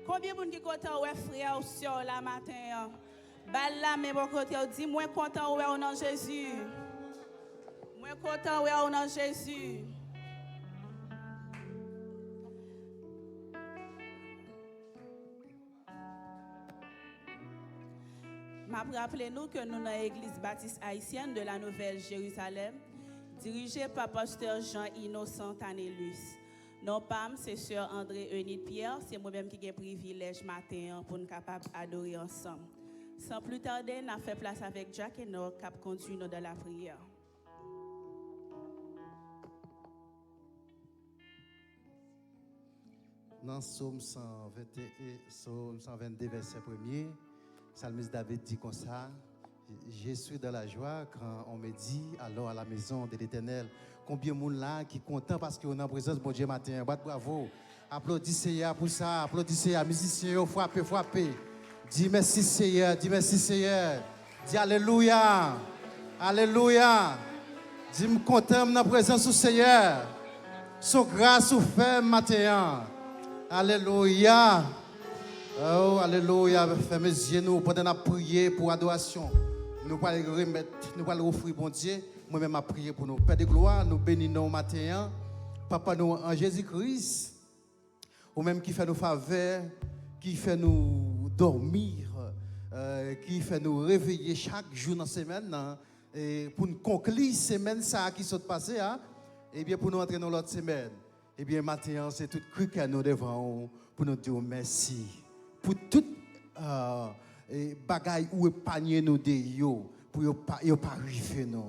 Combien de monde qui content ouais frère ou sœur la matin? Balla mais bon côté dit moins content ouais au nom de Jésus. Moins content ouais au nom de Jésus. M'a rappelé nous que nous sommes dans l'église baptiste haïtienne de la Nouvelle Jérusalem, dirigée par pasteur Jean-Innocent Tanélus. Nos PAM, c'est sœur André Eunide Pierre, c'est moi-même qui ai le privilège matin pour nous capables d'adorer ensemble. Sans plus tarder, nous fait place avec Jack et nous qui conduit nous dans la prière. Dans Psaume 121, Psaume 122, verset 1er, Psalmiste David dit comme ça: je suis dans la joie quand on me dit alors à la maison de l'Éternel. Combien de monde là qui est content parce qu'on est en présence de mon Dieu matin. Bravo. Applaudissez pour ça. Applaudissez à musiciens. Frappez, frappez. Dis merci Seigneur. Dis merci Seigneur. Dis Alléluia. Alléluia. Dis me content dans la présence du Seigneur. Son grâce ou ferme matin. Alléluia. Oh, alléluia. Fermez les yeux nous pendant la prière pour adoration. Nous allons remettre, nous allons offrir bon Dieu. Moi-même, à prier pour nous. Père de gloire, nous bénissons matin. Papa, nous en Jésus-Christ, ou même qui fait nous faveur, qui fait nous dormir, qui fait nous réveiller chaque jour dans la semaine, et pour nous conclure la semaine ça qui s'est passée, et bien pour nous entrer dans l'autre semaine. Et bien matin, c'est tout cru que nous devons pour nous dire merci. Pour tout bagaille ou épargner nous de yo, pour ne pas arriver nous.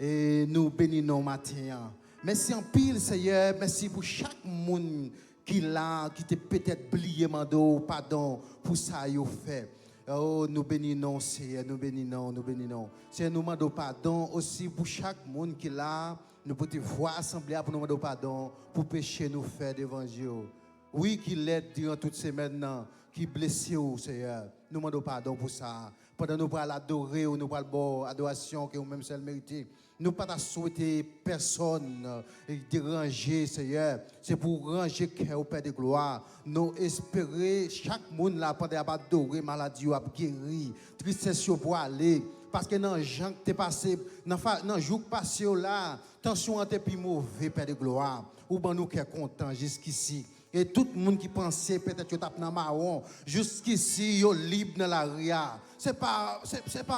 Et nous bénissons matin. Merci en pile, Seigneur. Merci pour chaque monde qui l'a, qui t'a peut-être oublié, mando, pardon, pour ça qu'il a fait. Oh, nous bénissons, Seigneur, nous bénissons, nous bénissons. Seigneur, nous demandons pardon aussi pour chaque monde qui l'a. Nous pouvons voir assemblée pour nous demander pardon pour pécher nous faire d'évangile. Oui, qui l'aide durant toutes ces semaines, qui blessé, Seigneur. Nous demandons pardon pour ça. Pendant nous pour l'adorer ou nous pour la adoration que nous-mêmes seul mérité. Nous ne pas souhaiter personne déranger, Seigneur. C'est pour ranger cœur au Père de gloire. Nous espérer chaque monde là pendant adorer maladie ou guérir, tristesse pour aller. Parce que dans les gens qui t'es passé, dans le jour passé là, tension était plus mauvais, Père de gloire. Ou ben nous qui sommes contents jusqu'ici. Et tout le monde qui pensait peut-être que tu tapes dans le marron, jusqu'ici, ils sont libres dans la ria. C'est pas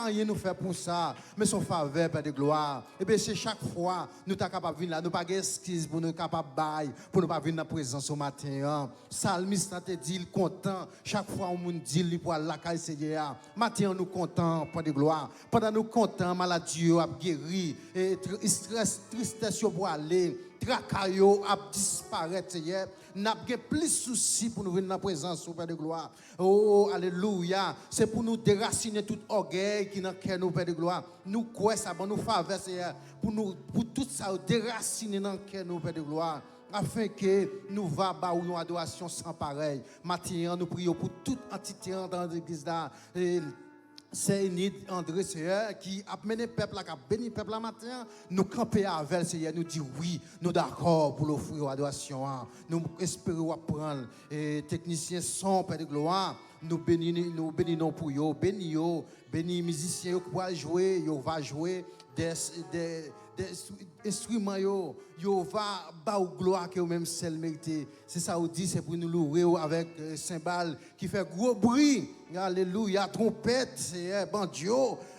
rien nous faire pour ça, mais son faveur, Père de gloire. Et bien, c'est chaque fois, nous sommes capables de venir là, nous n'avons pas d'excuses pour nous capables de bailler, pour ne pas venir dans la présence au matin. Salmiste te dit, il content. Chaque fois, on nous dit, il pour la caille, Seigneur. Matin, nous content, Père de gloire. Pendant nous content, maladie a guéri, et stress, tristesse pour aller. Tracaillot a disparaître, Seigneur. N'a pas plus de soucis pour nous venir dans la présence au Père de gloire. Oh, alléluia. C'est pour nous déraciner tout orgueil qui n'a qu'à nous, Père de gloire. Nous quoi ça, bon, nous faveur, Seigneur. Pour tout ça, déraciner dans le cœur, nous, Père de gloire. Afin que nous va une adoration sans pareil. Matin, nous prions pour toute entité dans l'église là. C'est André, Seigneur, qui a mené le peuple, qui a béni le peuple la matin. Nous camper avec Seigneur, nous dit oui, nous d'accord pour l'offrir l'adoration. Nous espérons apprendre. Et techniciens son, Père de gloire, nous bénissons pour eux, bénis les musiciens qui vont jouer, ils vont jouer des instruments, yo va ba ou gloire que même celle mérité. C'est ça on dit, c'est pour nous louer avec cymbales qui fait gros bruit. Alléluia, trompette, c'est bon Dieu.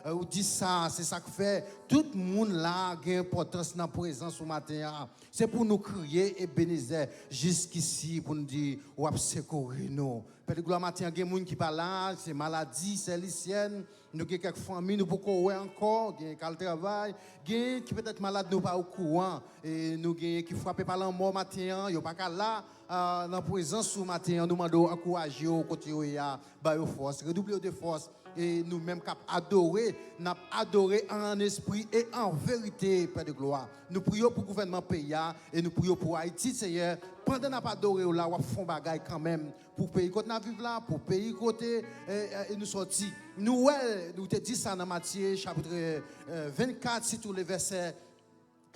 On dit ça, c'est ça que fait tout le monde là a importance dans la présence au matin. C'est pour nous crier et bénir jusqu'ici pour nous dire ou secourir nous. Père de gloire matin, il y a des gens qui parlent là, c'est maladie, c'est lycéenne. Nous avons quelques familles, nous pouvons encore, nous avons le travail, nous qui peut-être malade, nous pas au courant. Et nous avons qui frappent par la mort matin, ils ne sont pas là, dans la présence au matin, nous demandons encourager, continuer à faire force, redoubler de force. Et nous-mêmes cap adorer, nous adorer en esprit et en vérité, Père de gloire. Nous prions pour le gouvernement pays et nous prions pour Haïti, Seigneur. Pendant nous adorer là, on fait bagaille quand même pour pays côté nous vivre là, pour pays côté et nous sortir. Nous te dit ça dans Matthieu chapitre 24, si tous les versets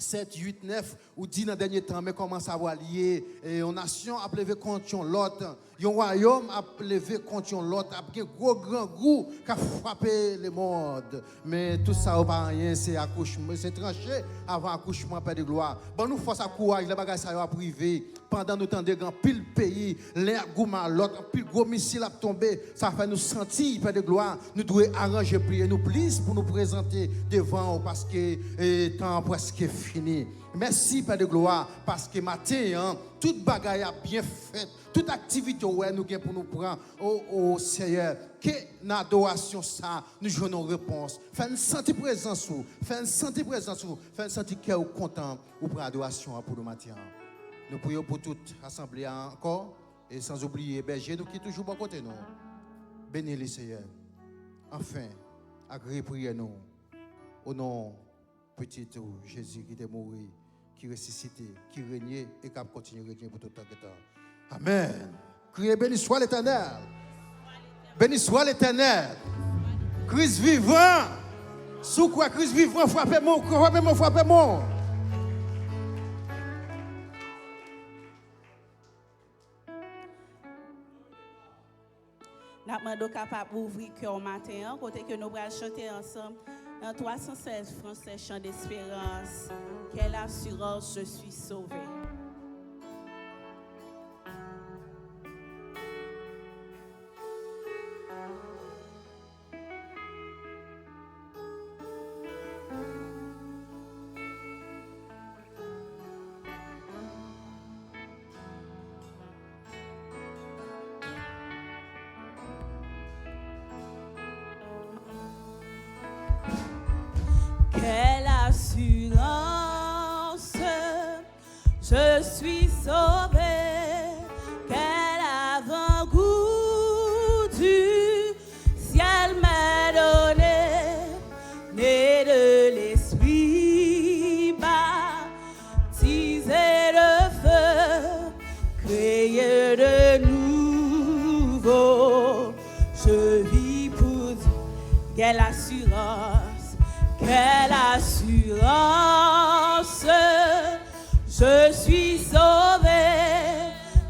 7, 8, 9, ou 10 dans le dernier temps, mais commence à voir lié. Et une nation a levé contre l'autre. Un royaume a levé contre l'autre. A un gros grand goût qui a frappé le monde. Mais tout ça, pas rien, c'est accouchement. C'est tranché avant accouchement, Père de gloire. Bon, nous force à courage, les bagages ça va privé. Pendant nous temps de grand pile pays, l'air gouma l'autre, pile gros missile a tombé. Ça fait nous sentir, Père de gloire. Nous devons arranger, prier, nous plus pour nous présenter devant parce que le temps presque fini. Merci, Père de gloire, parce que matin, toute bagaille a bien fait, toute activité ouais, nous avons pour nous prendre au Seigneur. Que dans l'adoration, ça, nous jouons nos réponses. Fais-nous sentir présence, fais-nous sentir présence, fais-nous sentir que nous sommes contents pour l'adoration pour le matin. Nous prions pour toute assemblée encore, et sans oublier berger, nous qui toujours bon côté nous. Bénis le Seigneur. Enfin, agréez prier nous. Au nom petit Jésus qui est mort, qui est ressuscité, qui régnait et qui continue à régner pour tout le temps. Amen. Criez béni soit l'Éternel. Béni soit l'Éternel. Christ vivant. Sous quoi Christ vivant, frappez-moi, frappez-moi, frappez-moi. Nous avons capable d'ouvrir le cœur matin, côté que nous allons chanter ensemble dans 316 français chant d'espérance. Quelle assurance, je suis sauvé. Quelle assurance, je suis sauvé. Quel avant-goût du ciel m'est donné, né de l'esprit, baptisé de feu, créé de nouveau. Je vis pour Dieu. Quelle assurance, quelle assurance, je suis sauvé.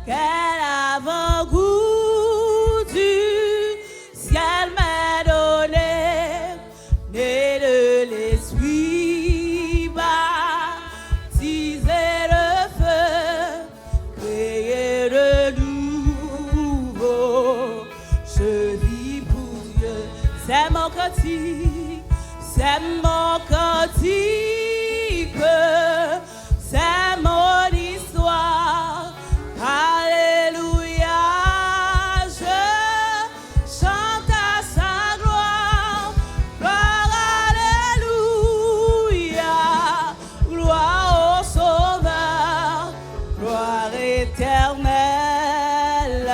Quel avant-goût du ciel m'est donné, né de l'esprit, baptisé de feu, créé de nouveau. Je vis pour Dieu, c'est mon cantique, c'est mon cantique, c'est mon histoire. Alléluia, je chante à sa gloire. Gloire, alléluia, gloire au Sauveur, gloire éternelle,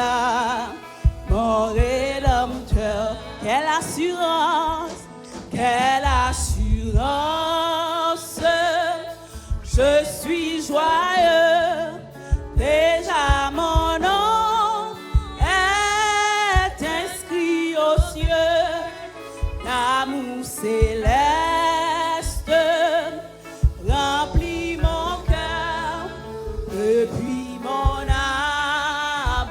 mon Rédempteur. Quelle assurance, quelle assurance, je suis joyeux, déjà mon nom est inscrit aux cieux, l'amour céleste remplit mon cœur, depuis mon âme,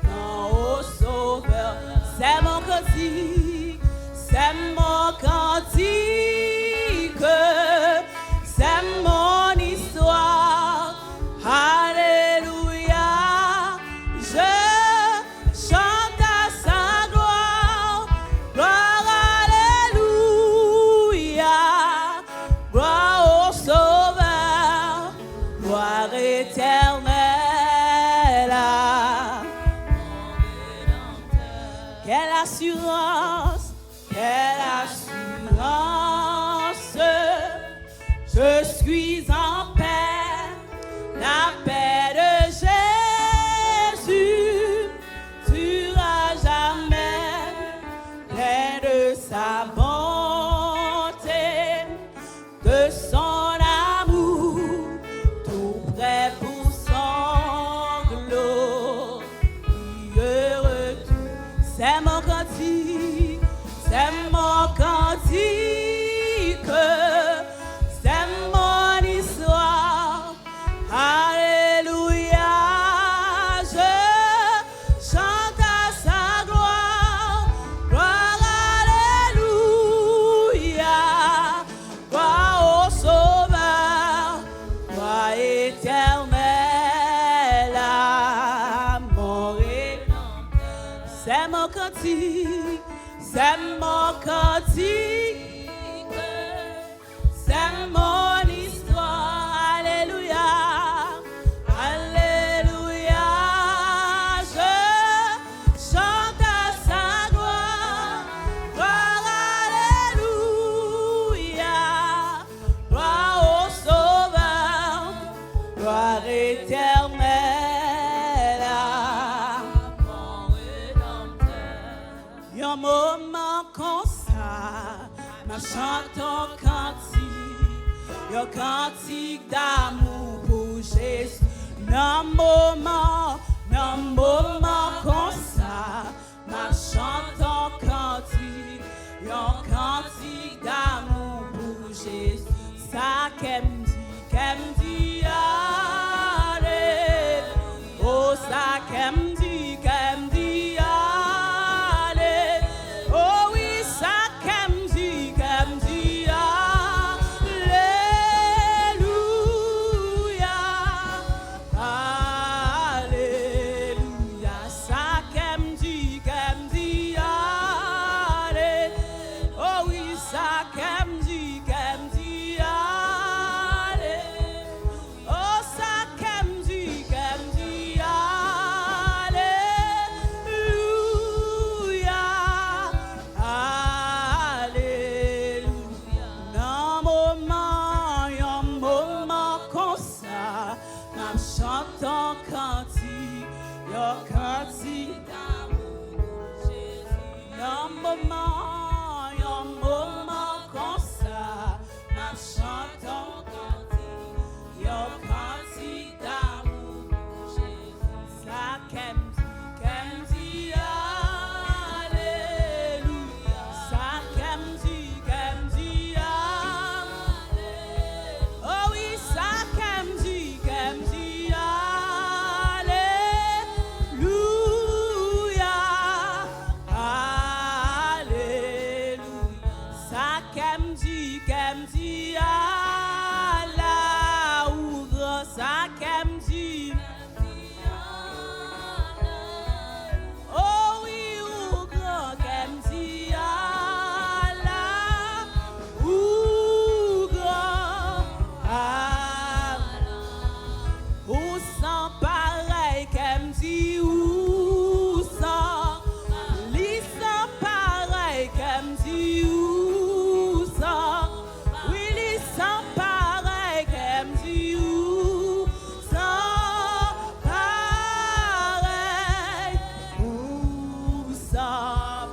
quand au Sauveur, c'est mon cantique, c'est mon cantique, c'est mon histoire. Alléluia, je chante à sa gloire. Gloire, alléluia, gloire au Sauveur, gloire éternelle. Quelle assurance, quelle assurance, je suis en paix, la paix de Jésus durera jamais, plein de sa bonté, de son amour, tout prêt pour son glorieux retour. C'est mon cantique, c'est mon cantique, c'est mon C'est mon cantique, c'est mon cantique, c'est mon histoire. Alléluia, alléluia. Je chante à sa gloire, gloire, alléluia. Gloire au Sauveur, gloire éternelle à mon Rédempteur. Un moment comme ça, ma chante un cantique d'amour pour Jésus. Un moment comme ça, ma chante un cantique d'amour pour Jésus. Ça qu'elle me dit, allez, oh ça qu'elle me dit, allez, oh oui ça qu'elle me dit, alléluia, alléluia, ça qu'elle me dit, allez, oh oui ça qu'elle me dit, allez, oh ça qu'elle me dit, alléluia, alléluia. Un moment comme ça, ma chante un cantique d'amour pour Jésus. Un moment comme ça, ma chante un cantique d'amour pour Jésus. Ça qu'elle me dit, alléluia. Ça qu'elle me dit, oh oui, ça qu'elle me dit, alléluia, alléluia. Ça qu'elle me dit, Allah ouvre, ça qu'elle me dit, oh oui, ouvre, qu'elle me dit, Allah ouvre, où sans pareil, qu'elle me dit, où sans, lis sans pareil, qu'elle me dit, où sans, oui, lis sans pareil, qu'elle me dit, où sans pareil, où sans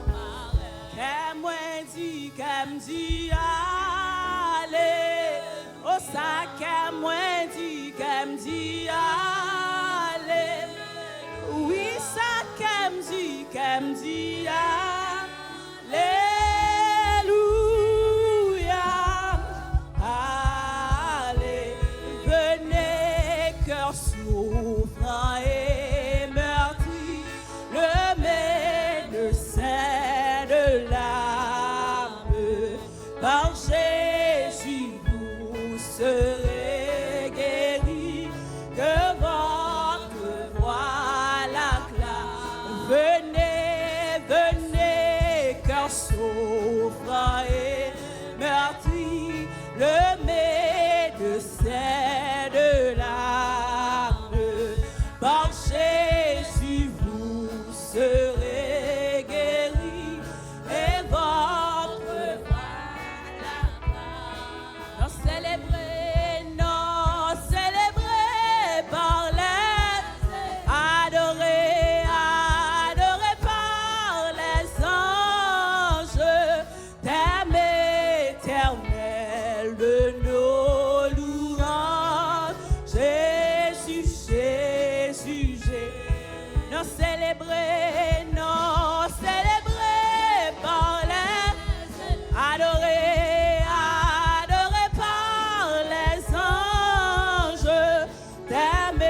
pareil, qu'elle me dit, allez, oh ça qu'elle me dit, allez, oui ça qu'elle me dit, alléluia, allez, venez cœur souffrant et meurtri, le médecin de l'âme, par Jésus vous serez guéris, que votre voix l'acclame. Venez, venez, cœur souffrant et meurtri, le médecin de l'âme, par Jésus vous serez guéris, et votre voix l'acclame. Non célébrer, parler, adorer par les anges, thème éternel de nos louanges. Jésus, Jésus, Jésus. Non célébrer, parler, adorer par les anges, thème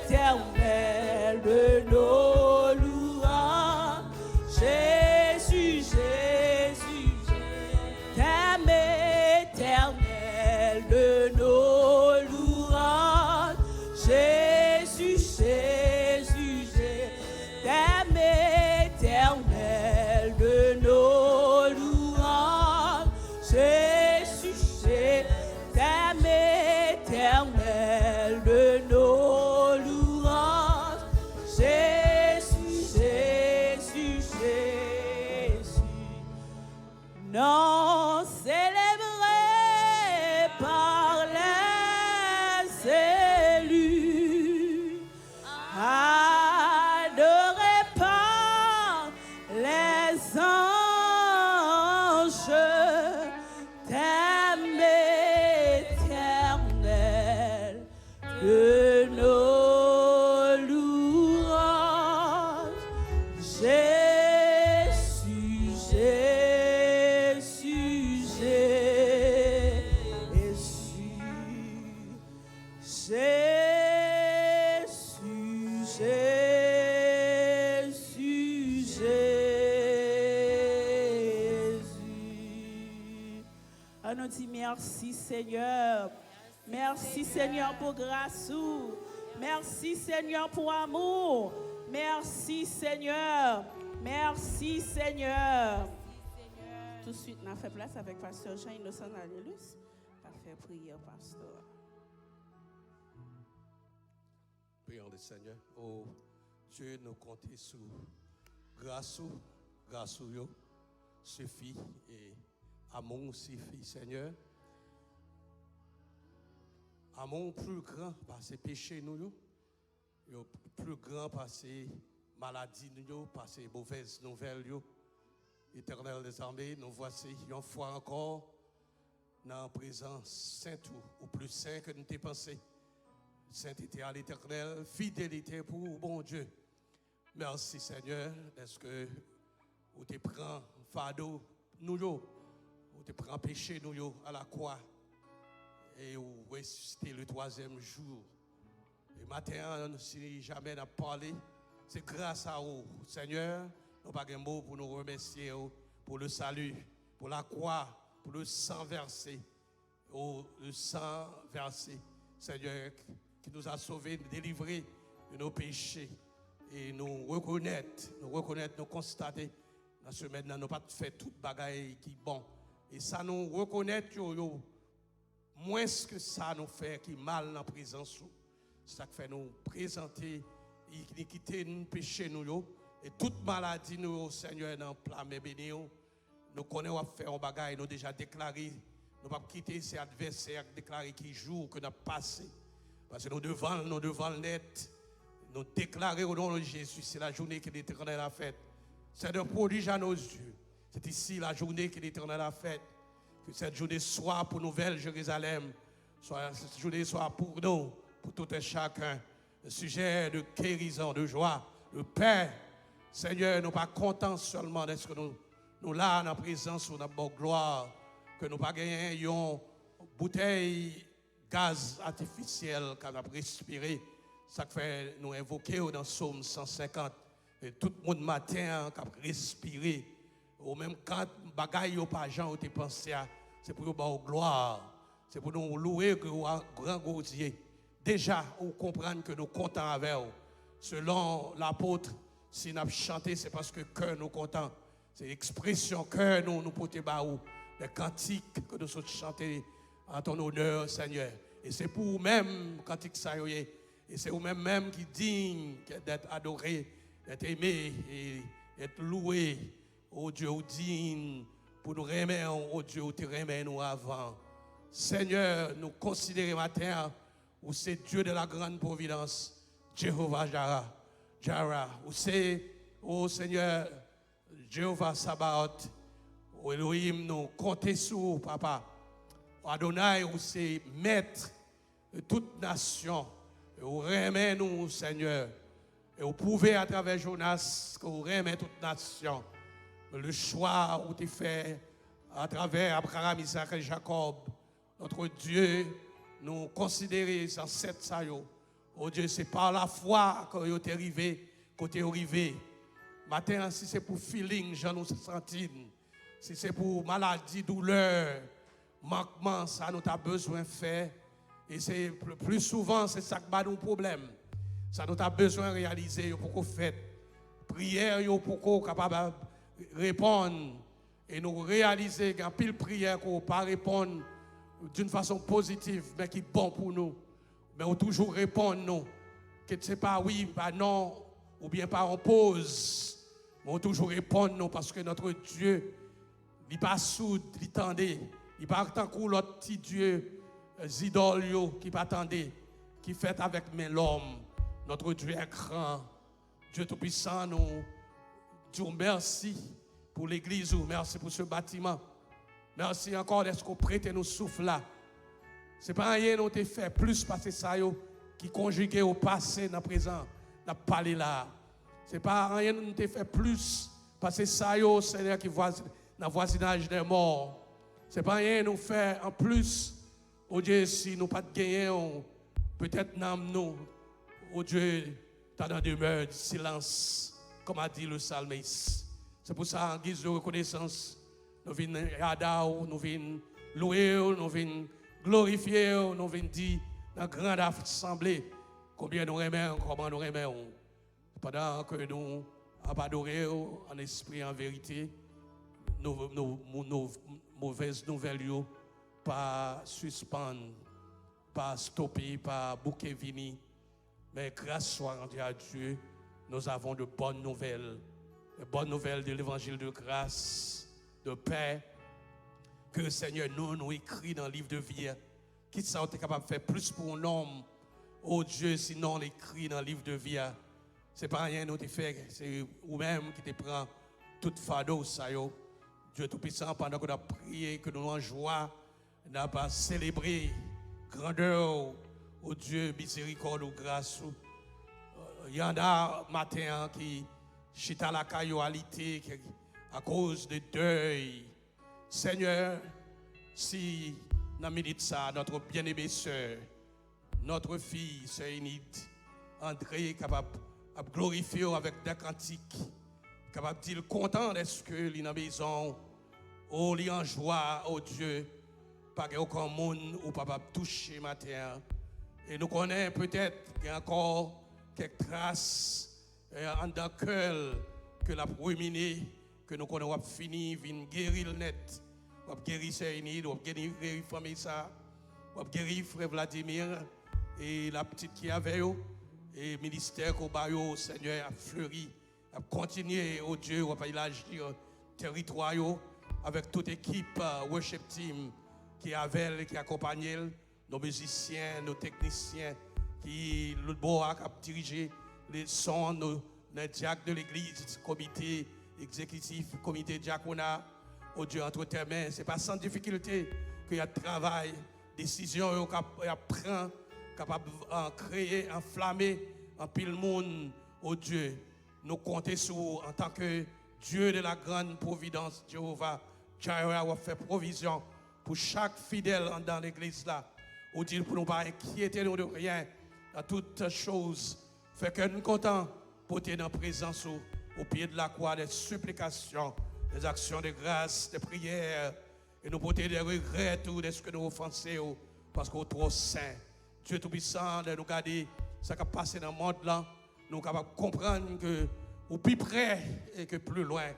éternel de nos louanges. Jésus, Jésus, thème éternel de nos louanges. Jésus, Jésus, thème éternel dit merci Seigneur. Merci Seigneur pour grâce. Merci Seigneur pour amour. Merci Seigneur. Merci Seigneur. Tout de suite, on a fait place avec Pasteur Jean Innocent Tanélus. On fait prière, Pasteur. Prions le Seigneur. Oh Dieu, nous comptons sur grâce, suffit et amour suffit, Seigneur. Amour plus grand par ses péchés, nous, plus grand par ses maladies, nous, par ses mauvaises nouvelles, nous. Éternel des armées, nous voici une fois encore dans la présence sainte ou plus saint que nous t'ai pensé. Sainteté à l'éternel, fidélité pour bon Dieu. Merci Seigneur, est-ce que vous te prend fardeau nous, vous te prend péché nous à la croix et vous ressuscitez le 3e jour. Et matin, si jamais n'a parlé, c'est grâce à vous, Seigneur. Nous n'avons pas de mots pour nous remercier pour le salut, pour la croix, pour le sang versé. Le sang versé, Seigneur, qui nous a sauvés, délivrés de nos péchés. Et nous reconnaître, nous constater, dans ce maintenant, nous n'avons pas fait toute bagaille qui est bon. Et ça nous reconnaître, moins que ça nous fait qui mal dans la présence. Ça fait nous présenter, quitter nous péché nous. Et toute maladie, nous, Seigneur, dans le plan, mais béni, nous connaissons à faire un bagage, nous déjà déclaré, nous ne pouvons pas quitter ces adversaires, déclarer qui jour que nous avons passé. Parce que nous devons le net, nous déclarer au nom de Jésus, c'est la journée que l'Éternel a faite. C'est un prodige à nos yeux. C'est ici la journée que l'Éternel a faite. Que cette journée soit pour Nouvelle Jérusalem, cette journée soit pour nous, pour tout et chacun, un sujet de guérison, de joie, de paix. Seigneur, nous ne sommes pas contents seulement d'être que nous là, dans la présence de notre gloire, que nous pas gagné une bouteille gaz artificiel qu'on a respiré. Ça fait nous invoquer dans Psaume 150. Et tout le monde matin qui a respiré. Ou même quand bagaille ou pas gens ou te pensé c'est pour nous avoir gloire. C'est pour nous louer que grand gosier. Déjà, vous comprenez que nous comptons avec vous. Selon l'apôtre, si nous avons chanté, c'est parce que cœur nous content. C'est l'expression cœur nous portons baou. Les cantiques que nous sommes chantés en ton honneur, Seigneur. Et c'est pour vous-même, cantiques ça y est. Et c'est vous-même qui digne d'être adoré, d'être aimé et d'être loué. Oh Dieu, digne pour nous remettre, oh Dieu, tu remets nous avant. Seigneur, nous considérons matin où c'est Dieu de la grande providence, Jéhovah Jireh, où c'est, oh Seigneur, Jéhovah Sabaoth, oh Elohim, nous comptons sur Papa. Adonai, où c'est maître de toute nation, et où remet nous, Seigneur, et vous pouvez à travers Jonas que vous remet toute nation. Le choix où tu fais à travers Abraham, Isaac et Jacob, notre Dieu, nous considérer sans cette saillot. Oh Dieu, c'est par la foi que vous êtes arrivé, que tu es arrivé. Matin, si c'est pour feeling, j'en nous sentis. Si c'est pour maladie, douleur, manquement, ça nous a besoin de faire. Et c'est plus souvent, c'est ça qui bat nos problèmes. Ça nous a besoin de réaliser pour qu'on fait prière, pour qu'on soit capable de répondre. Et nous réaliser qu'en pile prière, qu'on ne peut pas répondre d'une façon positive, mais qui est bon pour nous. Mais on toujours répondre nous. Que ce n'est pas oui, pas non, ou bien pas on pause. Mais on toujours répondre nous parce que notre Dieu, il n'est pas sourd, il tendait. Il n'est pas tant que l'autre petit Dieu, Zidolio, qui pas attendait, qui fait avec l'homme. Notre Dieu est grand. Dieu Tout-Puissant, nous disons merci pour l'église, merci pour ce bâtiment. Merci encore d'être qu'on prête nous souffle là. Ce n'est pas rien nous te fait plus passer ça qui conjugué au passé dans le présent, dans le parler là. Ce n'est pas rien nous te fait plus passer ça Seigneur qui voit dans le voisinage des morts. Ce n'est pas rien nous faire en plus. Oh Dieu, si nous pas de gagner, peut-être nous, oh Dieu, tu as dans demeure de silence, comme a dit le psalmiste. C'est pour ça, en guise de reconnaissance, nous venons à nous venons louer, nous venons glorifier, nous venons dire dans la grande assemblée combien nous aimons, comment nous aimons. Pendant que nous adorons en esprit, en vérité, nos mauvaises nouvelles, pas suspendre, pas stopper, pas bouquet vini. Mais grâce soit rendue à Dieu, nous avons de bonnes nouvelles. De bonnes nouvelles de l'évangile de grâce, de paix, que le Seigneur nous écrit dans le livre de vie. Qui ça est capable de faire plus pour un homme, oh Dieu, sinon on l'écrit dans le livre de vie. Ce n'est pas rien nous te fait, c'est vous-même qui te prend toute fardeau, ça yo. Dieu Tout-Puissant, pendant que nous avons prié, que nous en joie, nous avons célébré grandeur, oh Dieu, miséricorde ou grâce. Il y en a matin qui chita la cailloualité à cause de deuil. Seigneur, si dans la minute ça, notre bien-aimée sœur, notre fille, sœur Enid, André, capable de glorifier avec des cantiques, capable de dire content d'être que dans la maison, oh, il en joie, oh Dieu, pas aucun monde ou pas toucher matin. Et nous connaissons peut-être qu'il y a encore quelques traces en dans le cœur que la ruminé, que nous connaissons fini, vient guérir le net, ou guérir Seyni, ou guérir famille ça, ou guérir frère Vladimir et la petite qui avait eux, et le ministère qu'au baillot, Seigneur a fleuri, a continué au Dieu, ou élargir territoire avec toute équipe worship team qui avait, qui accompagnait nos musiciens, nos techniciens, qui le bois a dirigé les sons, nos diacres de l'église, comité exécutif, comité diaconat, au Dieu entre tes mains. Ce n'est pas sans difficulté qu'il y a travail, décision, qu'il y a prend, capable de créer, enflammer en pile monde, au Dieu. Nous comptons sur en tant que Dieu de la grande providence, Jéhovah, Jireh a fait provision pour chaque fidèle dans l'église là. Ou dire pour nous pas inquiéter nous de rien, dans toutes choses. Fait que nous sommes contents pour être dans la présence au pied de la croix, des supplications, des actions de grâce, des prières, et nous porter des regrets de ce que nous offensons, parce qu'on est trop saint. Dieu Tout-Puissant, de nous garder ce qui a passé dans le monde là, nous sommes capables de comprendre que au plus près et que plus loin,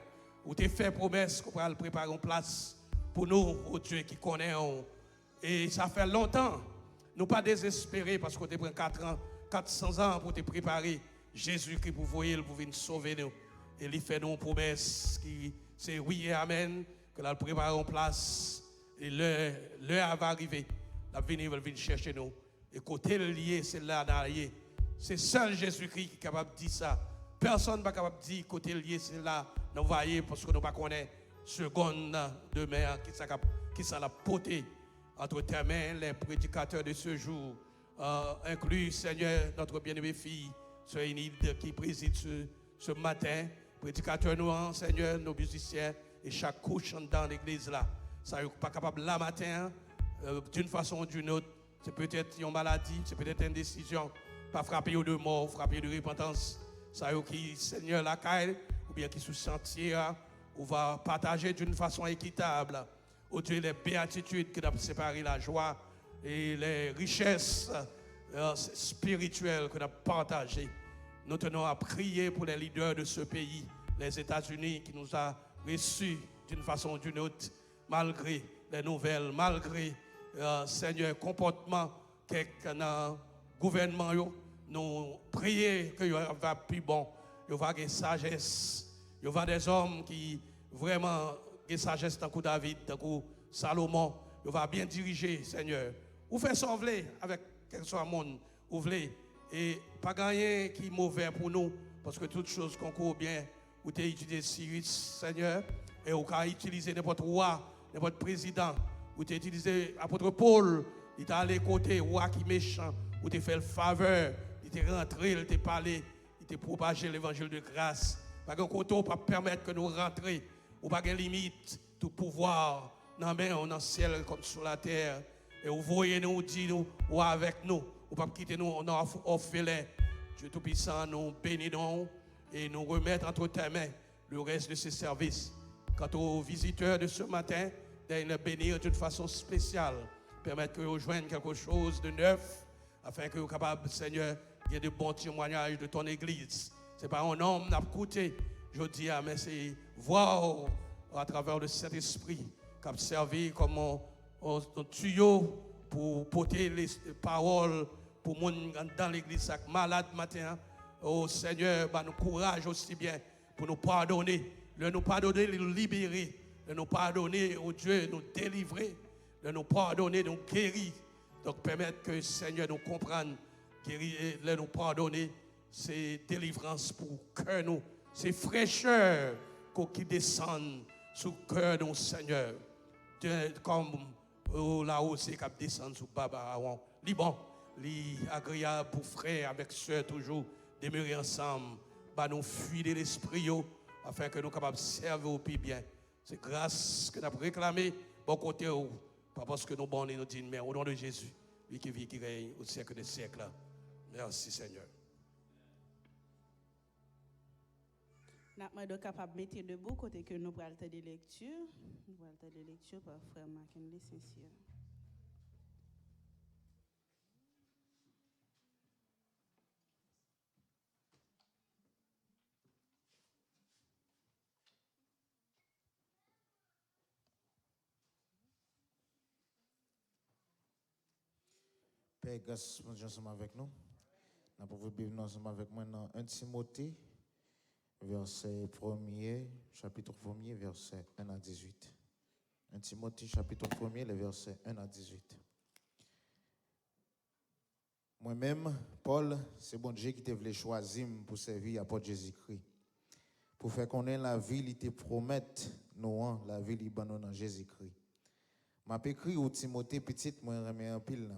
où tu fait promesse qu'on va préparer une place pour nous, au Dieu qui connaît. Et ça fait longtemps, nous pas désespérés parce qu'on te prend 400 ans pour te préparer Jésus-Christ pour voyer, pour venir sauver nous. Et il fait nous une promesse qui c'est oui et amen, que nous préparons en place. Et l'heure va arriver. La venir chercher nous. Et côté lié, c'est là derrière. C'est seul Jésus-Christ qui est capable de dire ça. Personne n'est pas capable de dire côté lié, c'est là. Nous voyons parce que nous ne connaissons pas seconde demain qui ça la portée entre tes mains, les prédicateurs de ce jour, inclus, Seigneur, notre bien-aimée fille, Sœur Enid, qui préside ce matin, prédicateur nous, Seigneur, nos musiciens, et chaque couche dans l'église là. Ça n'est pas capable là matin, d'une façon ou d'une autre. C'est peut-être une maladie, c'est peut-être une décision, pas frapper de mort, frapper de repentance. Ça y est qui, Seigneur, la caille, ou bien qui sous sentier, on va partager d'une façon équitable. Au Dieu, les béatitudes qui ont séparé la joie et les richesses spirituelles que nous avons partagées. Nous tenons à prier pour les leaders de ce pays, les États-Unis, qui nous ont reçus d'une façon ou d'une autre, malgré les nouvelles, malgré, Seigneur, comportement quelqu'un dans le gouvernement. Nous prions qu'il va plus bon, il va avoir sagesse, il va des hommes qui vraiment ont sagesse tant que David, tant que Salomon, il va bien diriger, Seigneur. Ou faire sauver avec quel que soit le monde, ou voulez, et pas gagner qui est mauvais pour nous, parce que toutes choses concourent bien. Ou tu utilisé Cyrus, Seigneur, et ou tu utiliser n'importe roi, n'importe président, ou tu utilisé apôtre Paul, il t'a allé côté roi qui est méchant, ou tu fait le faveur, il t'est rentré, il t'a parlé, il t'a propagé l'évangile de grâce. Pas qu'un côté pas permettre que nous rentrions, ou pas de limite, tout pouvoir, dans le ciel comme sur la terre. Et vous voyez nous, dit nous, ou avec nous, ou pas quitter nous, on a orphelin. Dieu Tout-Puissant, nous bénissons et nous remettons entre tes mains le reste de ces services. Quant aux visiteurs de ce matin, de bénir d'une façon spéciale. Permettre que vous joignent quelque chose de neuf, afin que vous soyez capables, Seigneur, il y ait de bons témoignages de ton Église. Ce n'est pas un homme qui a coûté, je dis, mais c'est voir à travers le Saint-Esprit qui a servi comme un tuyau pour porter les paroles pour les gens dans l'église malade matin. Oh Seigneur, nous courage aussi bien pour nous pardonner, nous pardonner, nous libérer, nous pardonner, oh Dieu, nous délivrer, nous pardonner, nous guérir. Donc permettre que Seigneur nous comprenne, guérir, nous pardonner, c'est délivrance pour cœur nous, c'est fraîcheur qui descend sur le cœur de nous, Seigneur. Comme la hausse qui descend sur Baba Aaron. Bon, agréable pour frère avec soeur toujours demeurer ensemble, nous fuir de l'esprit afin que nous soyons capables de servir au plus bien. C'est grâce que nous avons réclamé bon côté, pas parce que nous bons nous disons, mais au nom de Jésus, lui qui vit, qui règne au siècle des siècles. Merci Seigneur. Nous sommes capables de mettre debout côté que nous prenons des lectures. Nous prenons des lectures par frère Mackenzie Sincere. Père, grâce pour nous ensemble avec nous. Nous pouvons vivre ensemble avec moi dans 1 Timothée, verset 1er, chapitre 1er, verset 1 à 18. 1 Timothée, chapitre 1er, les versets 1 à 18. Moi-même, Paul, c'est bon Dieu qui t'a voulu choisir pour servir à Port Jésus-Christ. Pour faire connaître la vie, il te promet, nous, la vie, il dans Jésus-Christ. M'a écrit au Timothée, petit, moi, remets un pile.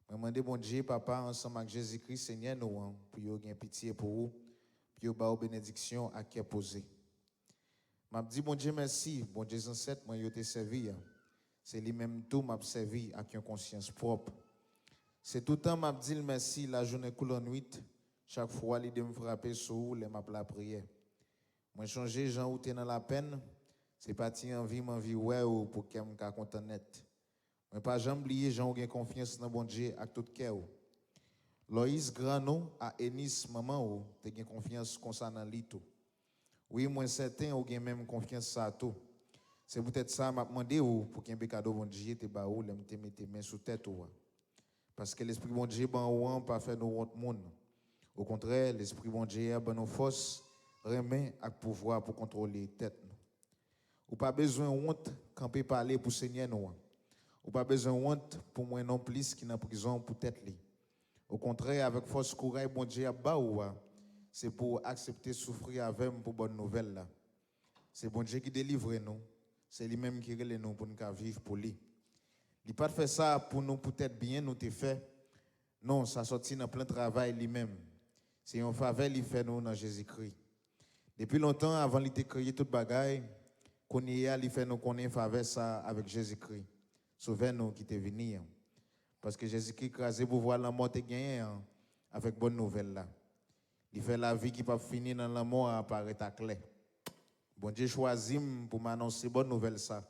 Je demande bon Dieu, papa, ensemble avec Jésus-Christ, Seigneur, nous, pour qu'il y ait pitié pour vous, pour qu'il y ait une bénédiction à qui est posée. Je dis bon Dieu, merci, bon Dieu, ancêtre, moi, je t'ai servi. C'est lui-même tout, m'a servi avec une conscience propre. C'est tout le temps, m'a dit merci, la journée coule en nuit. Chaque fois, il me frapper sur vous, les m'a la prière. Moi, changer, Jean, où tu es dans la peine, c'est parti en vie, ouais, ou pour qu'il me content net. Mais pas jamais oublier, Jean, ou confiance dans bon Dieu avec tout cœur. Loïs Grano à Enis, maman, ou tu as confiance concernant l'ito. Oui, moi, certain, ou même confiance ça tout. C'est peut-être ça, m'a demandé pour qu'il y ait un cadeau bon Dieu, te ba ou, te mettre main sous tête ou. Parce que l'esprit bon Dieu, ben ou pas faire nous honte monde. Au contraire, l'esprit bon Dieu, ben nos forces, remet avec pouvoir pour contrôler tête nous. Ou pas besoin honte quand peut parler pour Seigneur nous. Ou pas besoin honte pour moi non plus qui dans prison pour tête li. Au contraire, avec force courage bon Dieu ba ou c'est pour accepter souffrir avec pour bonne nouvelle là. C'est bon Dieu qui délivre nous. C'est lui-même qui relève nous pour nous vivre pour lui. Il pas fait ça pour nous peut-être bien nous te fait. Non, ça sorti dans plein travail lui-même. C'est une faveur il fait nous dans Jésus-Christ. Depuis longtemps avant il créé toute bagaille, qu'on y a il fait nous connaître faveur ça avec Jésus-Christ. Sauver nous qui te venir. Parce que Jésus-Christ crasé pour voir la mort te gagner avec bonne nouvelle là. Il fait la vie qui pas finir dans la mort apparaître à clé. Bon Dieu choisit pour m'annoncer bonne nouvelle ça.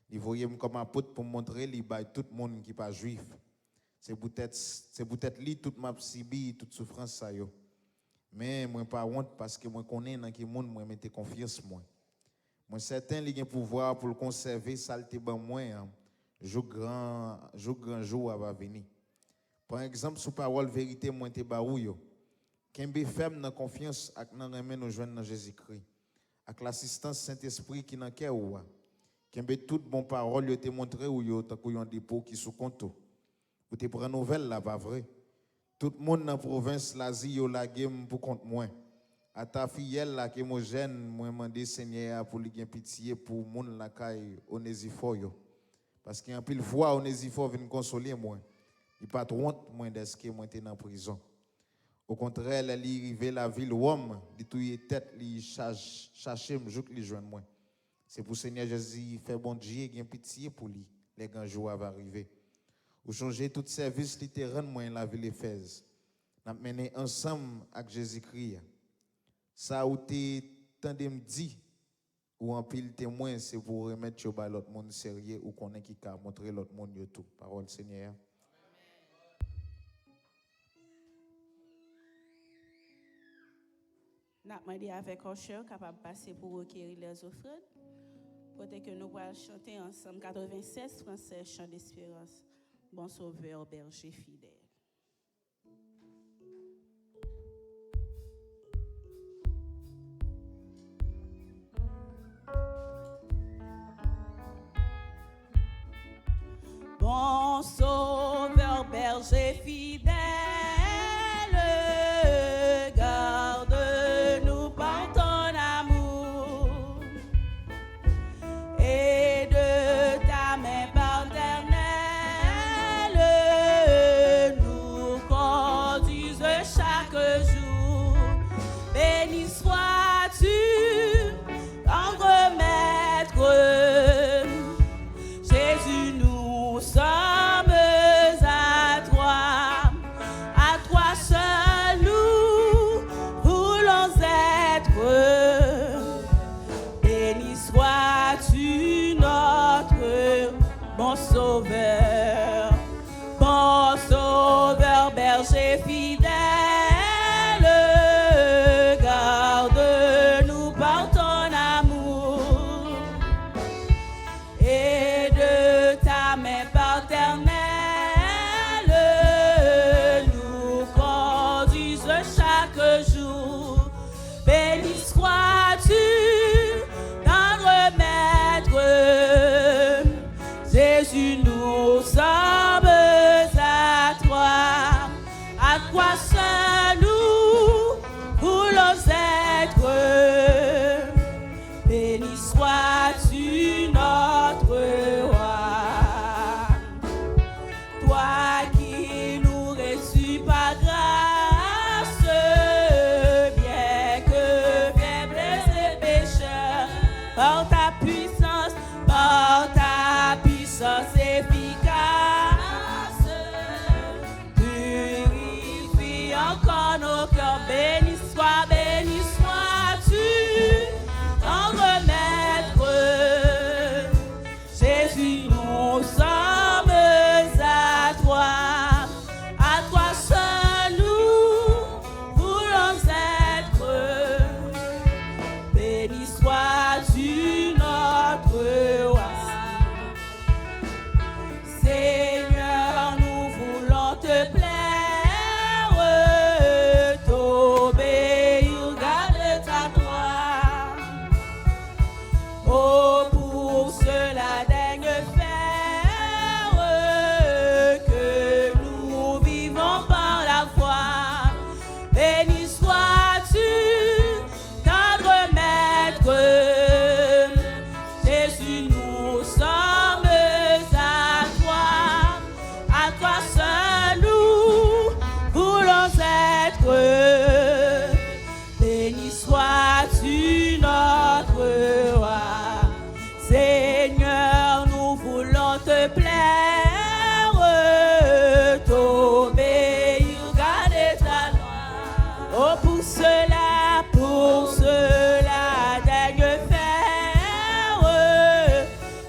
Il voyait comme apôtre pour montrer li bail tout le monde qui pas juif. C'est peut-être lui toute ma sibi, toute souffrance ça yo. Mais moi pas honte parce que moi connais dans qui monde moi mettre confiance moi. Moi certain li gen pouvoir pour le conserver ça le te ban moi jour grand jour va venir. Par exemple sous parole vérité moi te ba ou yo. Kembe ferme dans confiance ak nan remen nous joindre dans Jésus-Christ. Avec l'assistance Saint-Esprit qui dans cœur ou. Kembe toute bonne parole yo te montré ou yo tant qu'on dépôt qui sous compte. Ou te prend nouvelle là pas vrai. Tout le monde dans province l'Asie yo la game pour compte moi. À ta fille là qui mo jeune moi mandé Seigneur pour lui gain pitié pour monde la caille Onésifore yo. Parce qu'il y a un pile fois Onésifore vient consoler moi. Il pas trop honte moi d'est-ce que moi était dans prison. Au contraire, elle est arrivée la ville Rome, il touye tête, il chercher me jouk li joindre moi. C'est pour Seigneur Jésus fait bon Dieu gain pitié pour lui. Les grands jours va arriver. Ou changer tout service li te rendre moi la ville Éphèse. N'a mené ensemble avec Jésus-Christ. Ça ou te tande me dit ou en pile témoin, c'est pour remettre sur l'autre monde sérieux ou qu'on est qui a montré l'autre monde tout. Parole Seigneur. Nous avons demandé avec un chœur capable de passer pour requérir les offrandes. Peut-être que nous allons chanter ensemble 96 français chant d'espérance. Bon sauveur, berger fidèle. Bon sauveur, berger fidèle, garde-nous par ton amour et de ta main paternelle, nous conduise chaque jour. Béni sois-tu, tendre maître, Jésus, nous sommes à toi seul nous voulons être. Béni sois-tu notre bon sauveur, berger fidèle, garde-nous par ton amour et de ta main paternelle, nous conduise chaque jour. Béni sois-tu, tendre maître, Jésus, nous sommes à toi seul nous voulons être. Béni sois-tu notre roi, toi qui nous reçus par grâce, bien que faibles et pécheurs, par ta puissance efficace, purifie encore nos cœurs. Béni sois-tu, tendre maître, Jésus, nous sommes à toi seul nous voulons être. Béni sois-tu notre roi. Seigneur, nous voulons te plaire, t'obéir, garder ta droite. Oh, pour cela daigne faire que nous vivons par la foi. Béni sois-tu, tendre maître, Jésus, nous sommes à toi seul nous voulons être. Béni sois-tu notre roi. Seigneur, nous voulons te plaire, t'obéir, garder ta loi. Oh, pour cela, daigne faire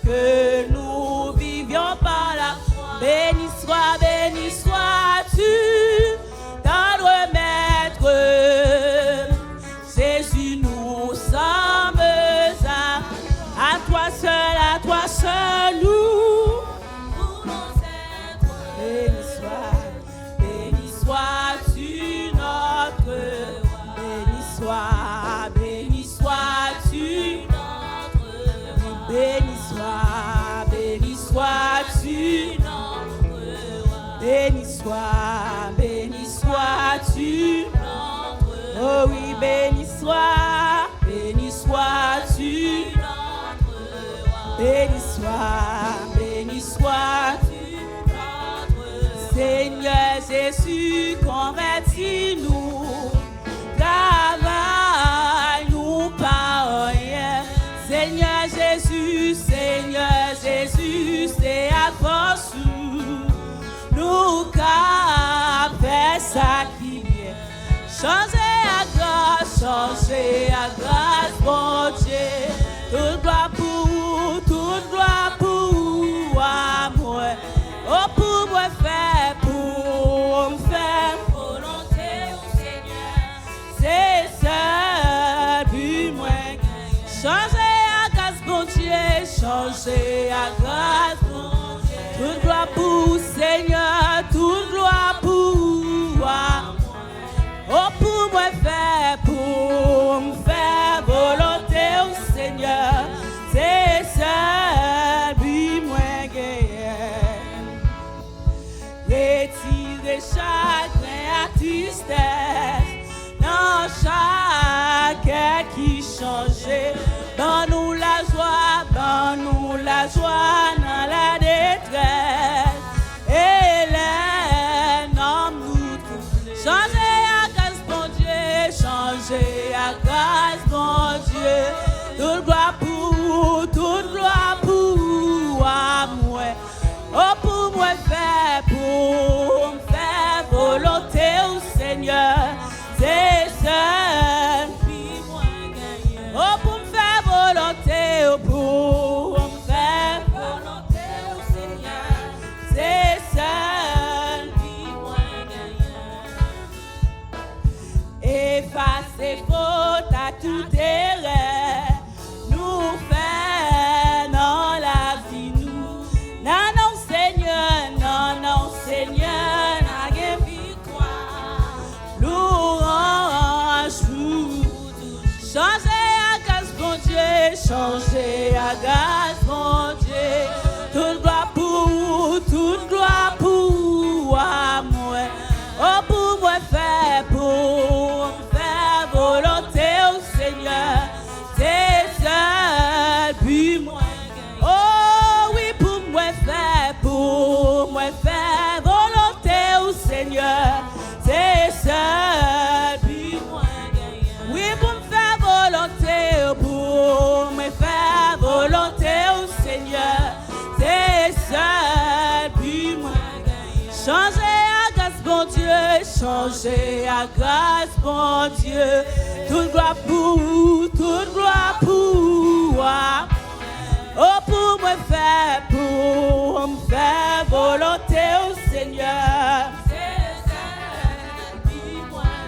que nous vivions par la foi. Béni sois-tu, tendre maître, Jésus, nous sommes à toi seul nous voulons être. Béni sois-tu notre roi. Béni sois-tu notre roi. Béni sois-tu notre roi. Béni sois-tu notre roi. Oh oui, béni sois-tu notre roi. Béni sois-tu notre roi. Seigneur Jésus, convertis-nous, travaille-nous par rien. Seigneur Jésus, c'est à force nous qu'a fait ça qui vient. Changer à grâce, bon Dieu. toute gloire pour, toute gloire pour moi. Oh, pour moi faire, pour me faire volonté au Seigneur. C'est ça, puis moi. Changer à grâce, bon Dieu, changer à grâce, bon Dieu. Toute gloire pour Seigneur, toute gloire pour moi. Oh, pour moi faire, pour me faire volonté au Seigneur. C'est ça, puis moi gagne. Retirer chagrin à tristesse, dans chaque cœur qui change. Donne-nous la joie, donne-nous la joie dans la détresse. Et les noms nous trouvent. Changer à grâce, bon Dieu, changer à grâce, bon Dieu. Toute gloire pour moi. Oh, pour moi faire, pour me faire volonté au Seigneur. C'est ça. Oh, pour me faire volonté, pour me faire volonté au Seigneur. C'est ça. Effacer faute à tout erreur. Nous faire dans la vie, nous. Non, non, Seigneur, non, non, Seigneur, n'a rien victoire. Louange, changer à grâce, bon Dieu, changer à grâce, bon Dieu. Toute gloire pour moi. Oh, pour moi faire, pour me faire volonté au Seigneur. C'est ça, puis moi. Oh oui, pour moi faire volonté au Seigneur. C'est ça, puis moi. Oui, pour me faire volonté au Seigneur. C'est ça, puis moi. Changer à grâce, bon Dieu, changer à grâce, bon Dieu. Toute gloire pour moi. Oh, pour me faire volonté au Seigneur.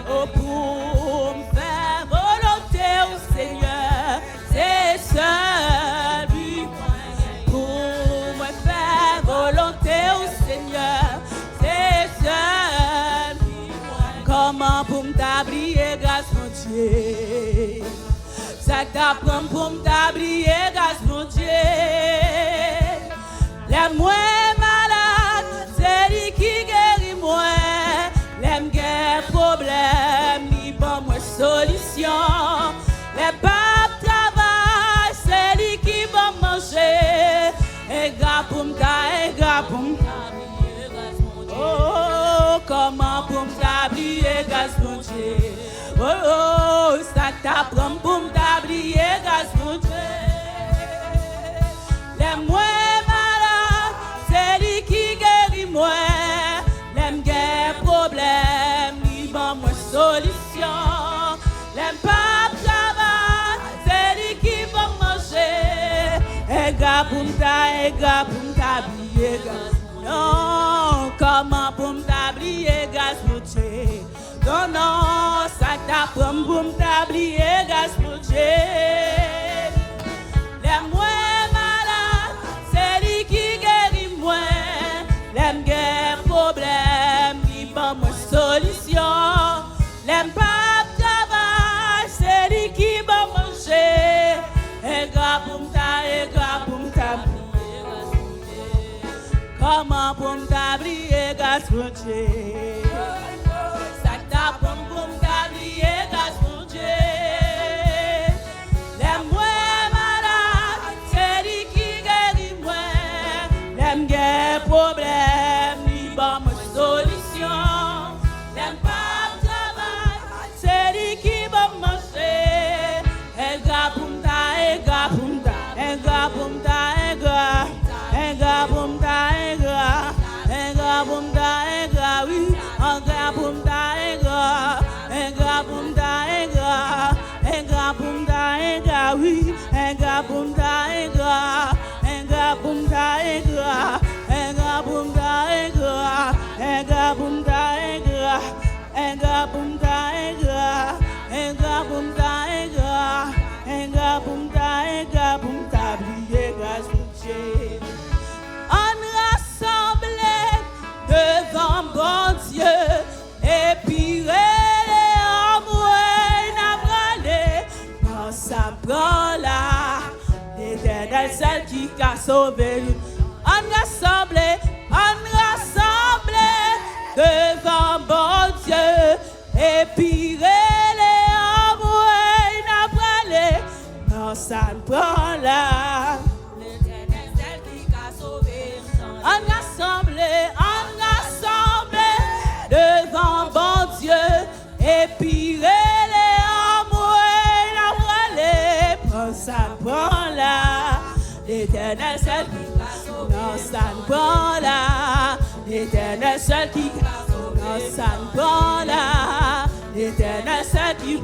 Oh, pour me faire volonté au Seigneur. C'est ça, lui. Pour me faire volonté au Seigneur. C'est ça, lui. Comment pour me t'abrier, grâce, mon Dieu. Ça t'apprend pour me t'abrier, grâce, mon Dieu. Les moins malades, c'est lui qui guérit moi. Les guerres problèmes, lui bon moi solution. Les papes travail, c'est lui qui va manger. Et gars pour me t'abrier, grâce, mon Dieu. Oh, comment pour me t'abrier, grâce, mon Dieu. Oh, ça t'apprend pour me t'abrier, grâce, mon Dieu. Les moins malades, c'est lui qui guérit moi. Les guerres problèmes, lui bon moi solution. Les papes travail, c'est lui qui va manger. Et gars pour me t'abrier, grâce. Non, comment pour me t'abrier, grâce, mon Dieu. Non, non, ça t'apprend pour me t'abrier, grâce, mon Dieu. Les moins malades, c'est lui qui guérit moi. Les guerres problèmes, lui bon moi solution. Les papes travail, c'est lui qui va manger. Et gars pour me t'abrier, grâce, mon Dieu. Comment pour me t'abrier, grâce, mon Dieu. Ça t'apprend pour me t'abrier, grâce, mon Dieu. Les moins malades, c'est lui qui guérit moi. Les guerres problèmes, lui bon moi solution. Les pas travail, c'est lui qui va manger. Et gars pour me oui. oui, un gars boum ta un gars boum ta un gars boum ta un gars boum ta un gars boum ta un gars boum ta boum ta briller grâce pour Dieu. On rassemblait devant bon Dieu et puis les hommes dans sa parole l'Éternel celle qui a sauvé nous. On rassemblait devant bon Dieu et puis les hommes dans sa parole l'Éternel celle qui a sauvé nous. On rassemblait devant bon Dieu et puis les prends sa parole, l'Éternel seul qui dans sa parole, l'Éternel seul qui dans sa parole, l'Éternel seul qui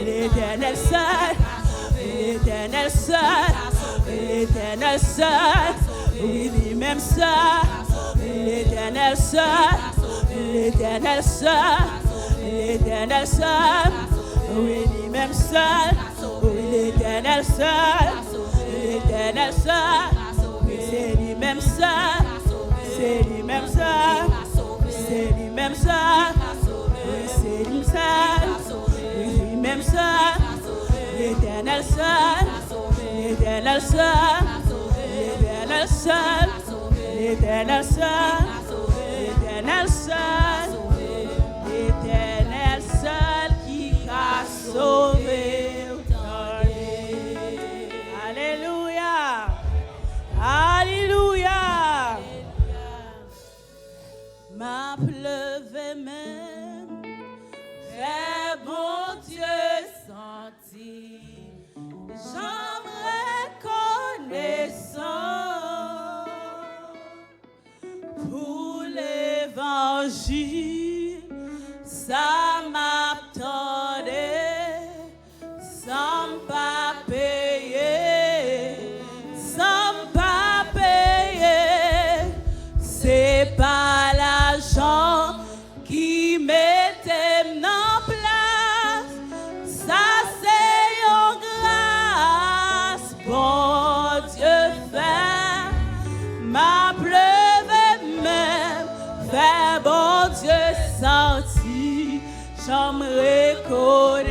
l'Éternel seul, l'Éternel seul, l'Éternel seul, oui lui-même seul, l'Éternel seul, l'Éternel seul, l'Éternel seul, oui lui-même seul. L'Éternel seul, l'Éternel seul, c'est lui-même seul, c'est lui-même seul, c'est lui-même seul, c'est lui seul, lui-même seul, l'Éternel seul, l'Éternel seul, l'Éternel seul, l'Éternel seul, l'Éternel seul, l'Éternel seul qui a sauvé. Alléluia. Ma pleuve même, fait bon Dieu senti, j'en reconnaissant pour l'évangile, ça m'attendait sans pas payer. C'est pas l'argent qui mettait en place, ça c'est une grâce, bon Dieu fait, ma pleuve même, fait bon Dieu senti, j'en reconnaissant.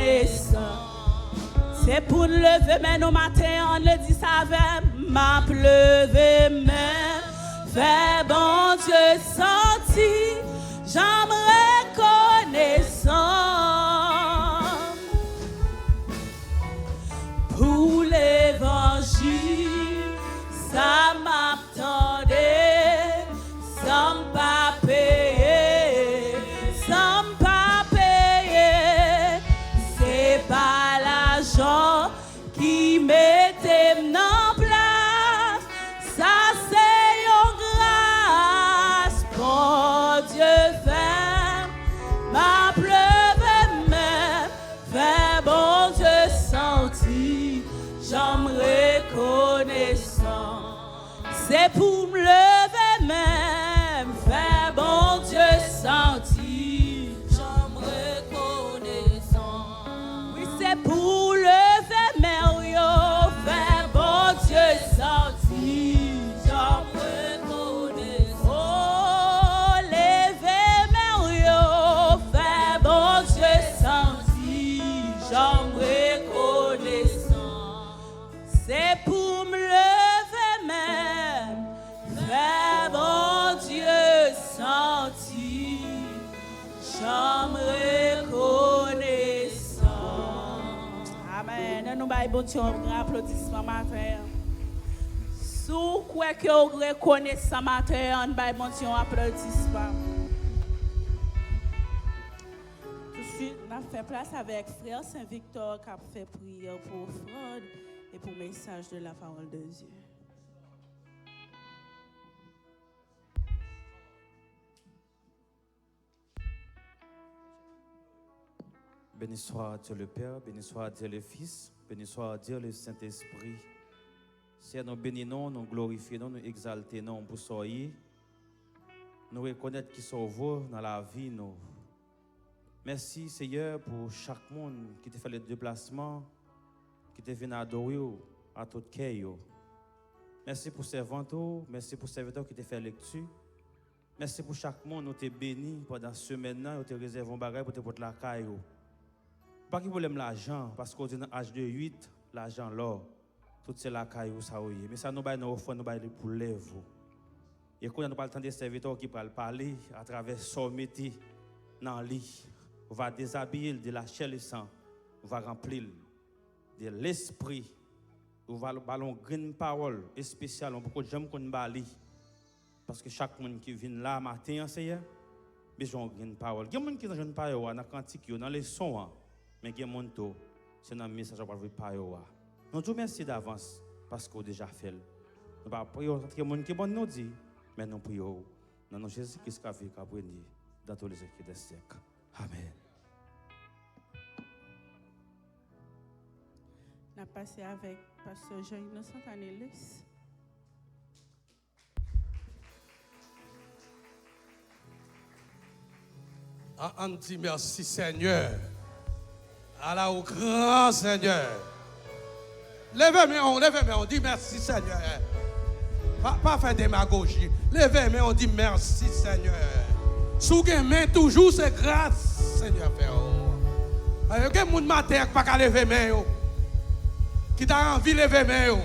C'est pour lever même au matin, on le dit ça avec ma pleuve même. Fais bon Dieu senti, j'en reconnaissant pour l'évangile, ça m'attendait sans pas payer, sans pas payer, c'est pas l'argent qui mettait en place, ça c'est Dieu fait, ma pleuve même, fait bon Dieu senti, j'en reconnaissant. C'est pour me lever même, fait bon Dieu senti, j'en reconnaissant. Oui, c'est pour lever même, fait bon Dieu senti, j'en reconnaissant. J'en reconnaissant, c'est pour me lever même, faire bon Dieu senti, j'en reconnaissant. Amen. Nous baillons bon Dieu un grand applaudissement matin. Sous quoi que vous reconnaissez ce matin, nous baillons bon Dieu un applaudissement. On a fait place avec frère Saint-Victor qui a fait prière pour fraude et pour message de la parole de Dieu. Béni soit Dieu le Père, béni soit Dieu le Fils, béni soit Dieu le Saint-Esprit. Seigneur, nous bénissons, nous glorifions, nous exaltons pour soyez. Nous reconnaître qui sauve dans la vie. Nous. Merci Seigneur pour chaque monde qui t'a fait le déplacement, qui t'a venu adorer à tout cœur. Merci pour servants, merci pour serviteurs qui t'a fait lecture. Merci pour chaque monde, nous t'es béni pendant la semaine, nous t'es réservé un bagage pour te porter la caille. Pas qu'il problème l'argent, parce qu'au âge de 8, l'argent l'or, tout c'est la caille ou ça. Mais ça nous baille offre, nous baille pour lèvres. Et quand nous parlons des serviteurs qui parlent parler à travers son métier dans le lit, on va déshabiller de la chair et sang, on va remplir de l'esprit, on va ballon green parole spéciale, on beaucoup de gens qu'on bali. Parce que chaque monde qui vient là matin, Seigneur, besoin de green parole. Il y a des gens qui ont une parole dans la cantique, dans les sons, mais il y a des gens c'est dans le message pour la parole. Nous te remercions d'avance parce qu'on a déjà fait. Nous ne pouvons pas prier entre les gens qui vont nous dire, mais nous prions dans le nom de Jésus-Christ qui a vécu dans tous les écrits des siècles. Amen. On a passé avec Pasteur Jean Innocent Tanélus. On dit merci Seigneur. Allah au grand Seigneur. Levez-moi, on dit merci Seigneur. Pas faire démagogie. Levez-moi, on dit merci Seigneur. Sous main toujours c'est grâce Seigneur. Il y a des gens matin qui pas lever main qui t'a envie de lever main.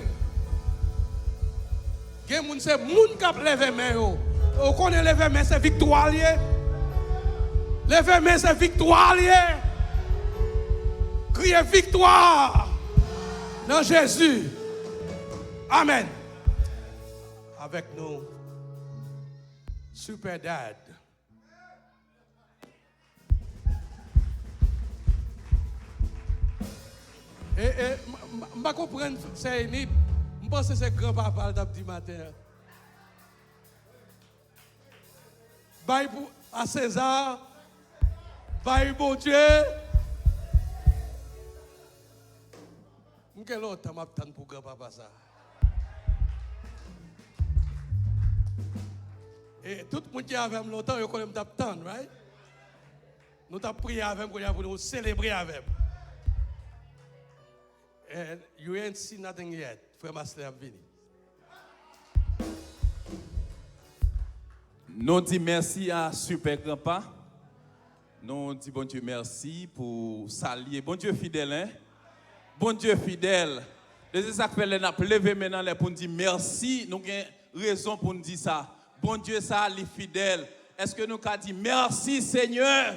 Il y a des gens c'est moun qui lever main. On connaît lever main c'est victoire. Lever main c'est victoire. Criez victoire dans Jésus. Amen. Avec nous, Super Dad. Et je comprends, c'est une. Je pense que c'est grand-papa le matin. Bye à César. Bye bon Dieu. Quel autre temps m'attend pour grand-papa ça? Et tout le monde qui est avec moi longtemps, il connaît m'attendre, right? Nous t'avons prié avec moi pour nous célébrer avec. And you ain't seen nothing yet. Frère Masley vini. Nous disons merci à Super Grandpa. Nous disons bon Dieu merci pour s'allier. Bon Dieu fidèle, hein? Bon Dieu fidèle. C'est ça que nous avons levé maintenant pour nous dire merci. Nous avons raison pour nous dire ça. Bon Dieu, ça, il est fidèle. Est-ce que nous avons dit merci Seigneur?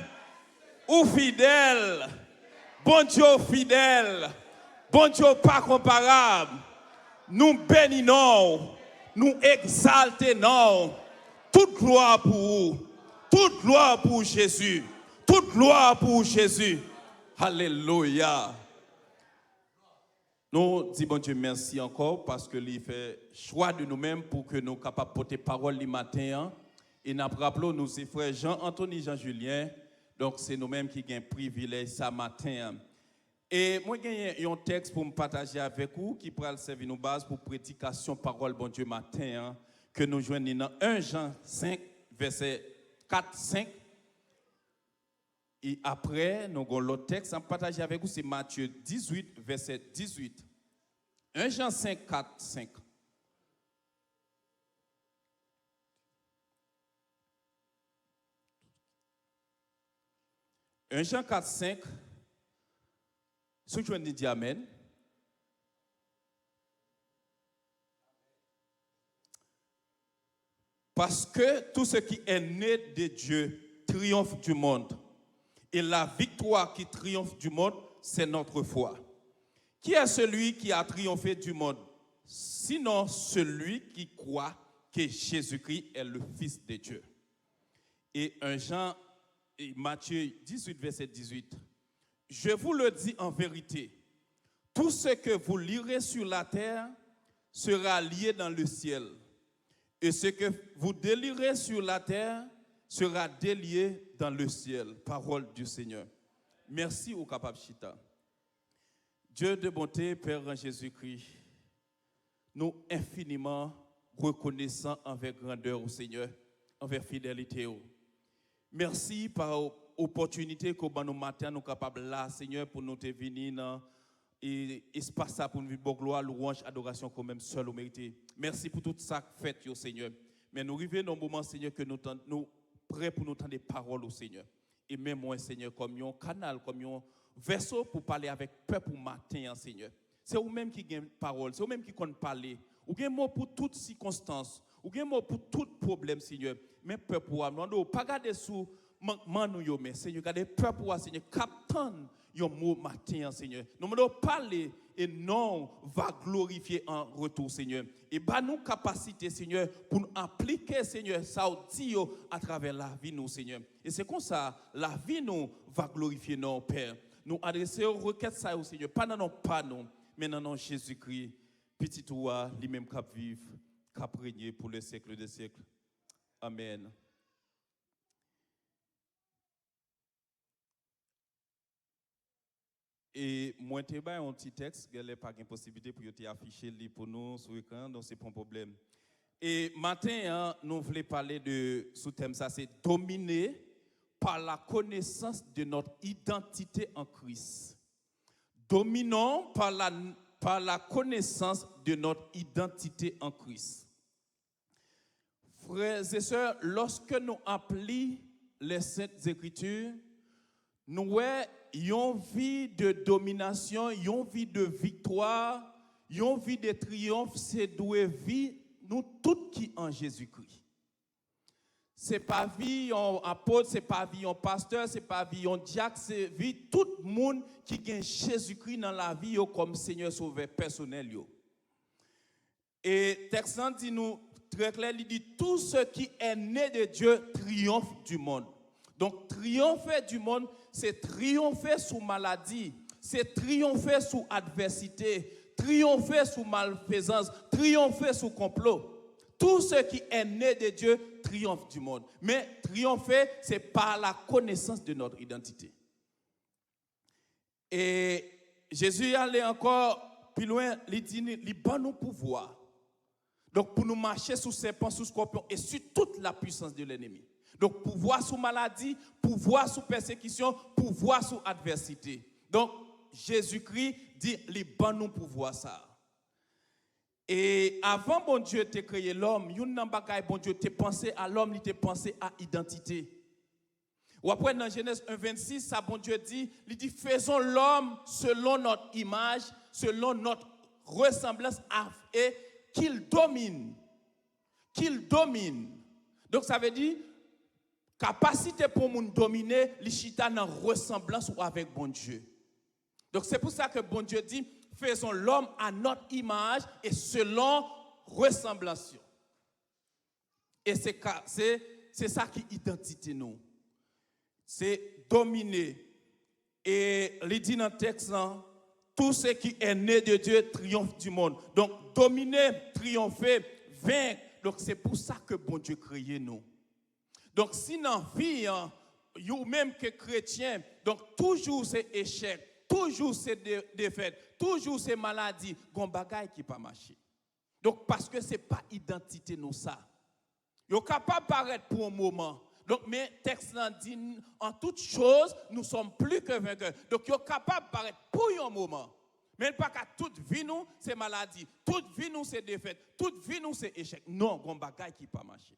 Ou fidèle? Bon Dieu fidèle. Bon Dieu pas comparable. Nous bénissons. Nous exaltons. Toute gloire pour vous. Toute gloire pour Jésus. Toute gloire pour Jésus. Alléluia. Nous disons bon Dieu merci encore parce que il fait choix de nous-mêmes pour que nous soyons capables de porter parole le matin. Et nous rappelons nous c'est frère Jean-Anthony Jean-Julien. Donc c'est nous-mêmes qui avons un privilège ce matin. Et moi j'ai un texte pour me partager avec vous qui pourra servir nos bases pour prédication parole bon Dieu matin que nous joignons dans 1 Jean 5 verset 4-5. Et après, nous avons l'autre texte à partager avec vous, c'est Matthieu 18, verset 18. 1 Jean 5, 4, 5. Un Jean 4, 5. Ce que je dis amen. Parce que tout ce qui est né de Dieu triomphe du monde. Et la victoire qui triomphe du monde, c'est notre foi. Qui est celui qui a triomphé du monde? Sinon celui qui croit que Jésus-Christ est le Fils de Dieu. Et Matthieu 18, verset 18. Je vous le dis en vérité, tout ce que vous lirez sur la terre sera lié dans le ciel. Et ce que vous délirez sur la terre sera délié dans le ciel. Parole du Seigneur. Merci au capable chita. Dieu de bonté, Père en Jésus-Christ, nous infiniment reconnaissants envers grandeur au Seigneur, envers fidélité. Merci par l'opportunité que nous matin nous capables là, Seigneur, pour nous te venir dans espace ça pour nous vivre gloire, louange, adoration comme même seul au mérité. Merci pour tout ça fait, Seigneur. Mais nous arrivons dans un moment, Seigneur, que nous prêts pour nous entendre des paroles au Seigneur. Et même moi, Seigneur, comme un canal, comme un vaisseau pour parler avec le peuple matin, Seigneur. C'est vous-même qui avez parole, c'est vous-même qui compte parler. Ou avez mot pour toutes circonstances, ou avez mot pour tout problème, Seigneur. Mais peuple, nous pas garder sous manquement nous, mais Seigneur, gardez peuple, Seigneur, captain yon mot matin, Seigneur. Nous devons parler et non va glorifier en retour, Seigneur. Et bah nous capacité, Seigneur, pour nous appliquer, Seigneur, ça dit à travers la vie, nous, Seigneur. Et c'est comme ça, la vie, nous, va glorifier nos Père. Nous adresser aux requêtes, ça, au Seigneur, pas dans nos pas, non, mais dans nos Jésus-Christ, petit roi, lui-même cap vivre, cap régner pour le siècle des siècles. Amen. Et moi, je vais un petit texte, il n'y a pas de possibilité pour afficher pour nous sur l'écran, donc ce n'est pas un problème. Et matin, nous voulons parler de ce thème, ça c'est dominer par la connaissance de notre identité en Christ. Dominons par la connaissance de notre identité en Christ. Frères et sœurs, lorsque nous appelons les Saintes Écritures, nous avons une vie de domination, une vie de victoire, une vie de triomphe, c'est doué vie, nous tous qui en Jésus-Christ. Ce n'est pas vie en apôtre, ce n'est pas vie en pasteur, ce n'est pas vie en diacre, c'est vie tout le monde qui gagne Jésus-Christ dans la vie comme Seigneur Sauveur personnel. Et texte dit nous très clair, il dit tout ce qui est né de Dieu triomphe du monde. Donc triompher du monde, c'est triompher sous maladie, c'est triompher sous adversité, triompher sous malfaisance, triompher sous complot. Tout ce qui est né de Dieu triomphe du monde. Mais triompher, c'est par la connaissance de notre identité. Et Jésus allait encore plus loin, il dit, il donne nous pouvoir. Donc pour nous marcher sous serpents, sous scorpions et sur toute la puissance de l'ennemi. Donc pouvoir sous maladie, pouvoir sous persécution, pouvoir sous adversité. Donc Jésus-Christ dit, il donne nous pouvoir ça. Et avant bon Dieu t'a créé l'homme, bon Dieu t'a pensé à l'homme, il t'a pensé à identité. Ou après dans Genèse 1:26, ça bon Dieu dit, il dit faisons l'homme selon notre image, selon notre ressemblance et qu'il domine. Qu'il domine. Donc ça veut dire capacité pour nous dominer, les chita dans ressemblance ou avec bon Dieu. Donc c'est pour ça que bon Dieu dit faisons l'homme à notre image et selon ressemblance. Et c'est ça qui identité nous. C'est dominer. Et il dit dans le texte, tout ce qui est né de Dieu triomphe du monde. Donc dominer, triompher, vaincre. Donc c'est pour ça que bon Dieu créé nous. Donc si dans la vie, ou même que chrétien, donc toujours c'est échec. Toujours c'est défaite, toujours c'est maladie, gon bagay qui pas marcher. Donc parce que c'est pas identité nous ça. Yo capable paraître pour un moment. Donc mais texte là dit en toute chose nous sommes plus que vainqueurs. Donc yo capable paraître pour un moment. Mais pas qu'à toute vie nous c'est maladie, toute vie nous c'est défaite, toute vie nous c'est échec. Non, gon bagay qui pas marcher.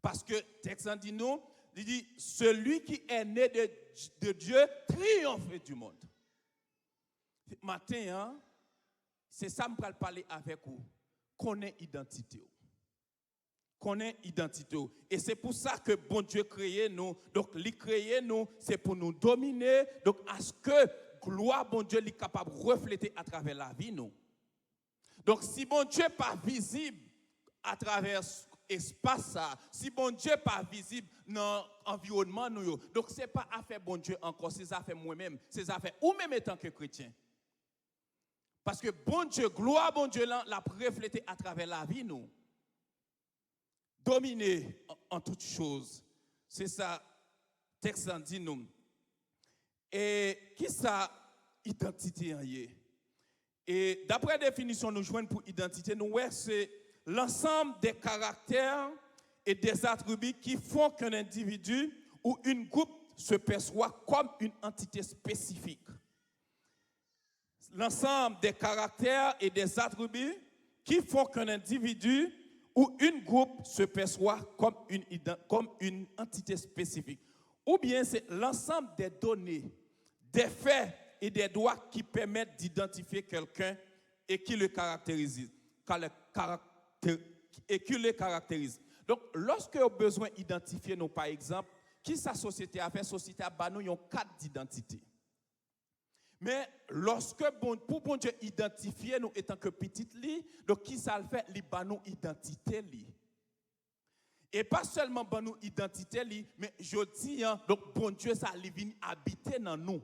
Parce que texte là dit nous il dit, celui qui est né de Dieu triomphe du monde. Matin, c'est ça que je vais parler avec vous. Connais identité. Connais identité. Et c'est pour ça que bon Dieu créé nous. Donc, il créé nous, c'est pour nous dominer. Donc, à ce que gloire, bon Dieu, est capable de refléter à travers la vie, nous. Donc, si bon Dieu n'est pas visible à travers espace ça, si bon Dieu n'est pas visible dans l'environnement nous, donc c'est pas affaire bon Dieu encore, c'est affaire moi-même, c'est affaire ou même étant que chrétien. Parce que bon Dieu, gloire bon Dieu l'a reflété à travers la vie nous. Dominer en toutes choses. C'est ça texte dit nous. Et qui ça identité en yé? Et d'après la définition nous joignons pour identité, nous ouais, c'est l'ensemble des caractères et des attributs qui font qu'un individu ou une groupe se perçoit comme une entité spécifique. L'ensemble des caractères et des attributs qui font qu'un individu ou une groupe se perçoit comme une entité spécifique. Ou bien c'est l'ensemble des données, des faits et des droits qui permettent d'identifier quelqu'un et qui le caractérise. Donc, lorsque vous avez besoin d'identifier nous, par exemple, qui sa société a fait, société a nous, ils ont 4 d'identité. Mais lorsque pour bon Dieu identifier nous étant que petite li, donc qui ça le fait, li ba nous identité li. Et pas seulement ba nous identité li, mais je dis donc bon Dieu ça li vient habiter dans nous.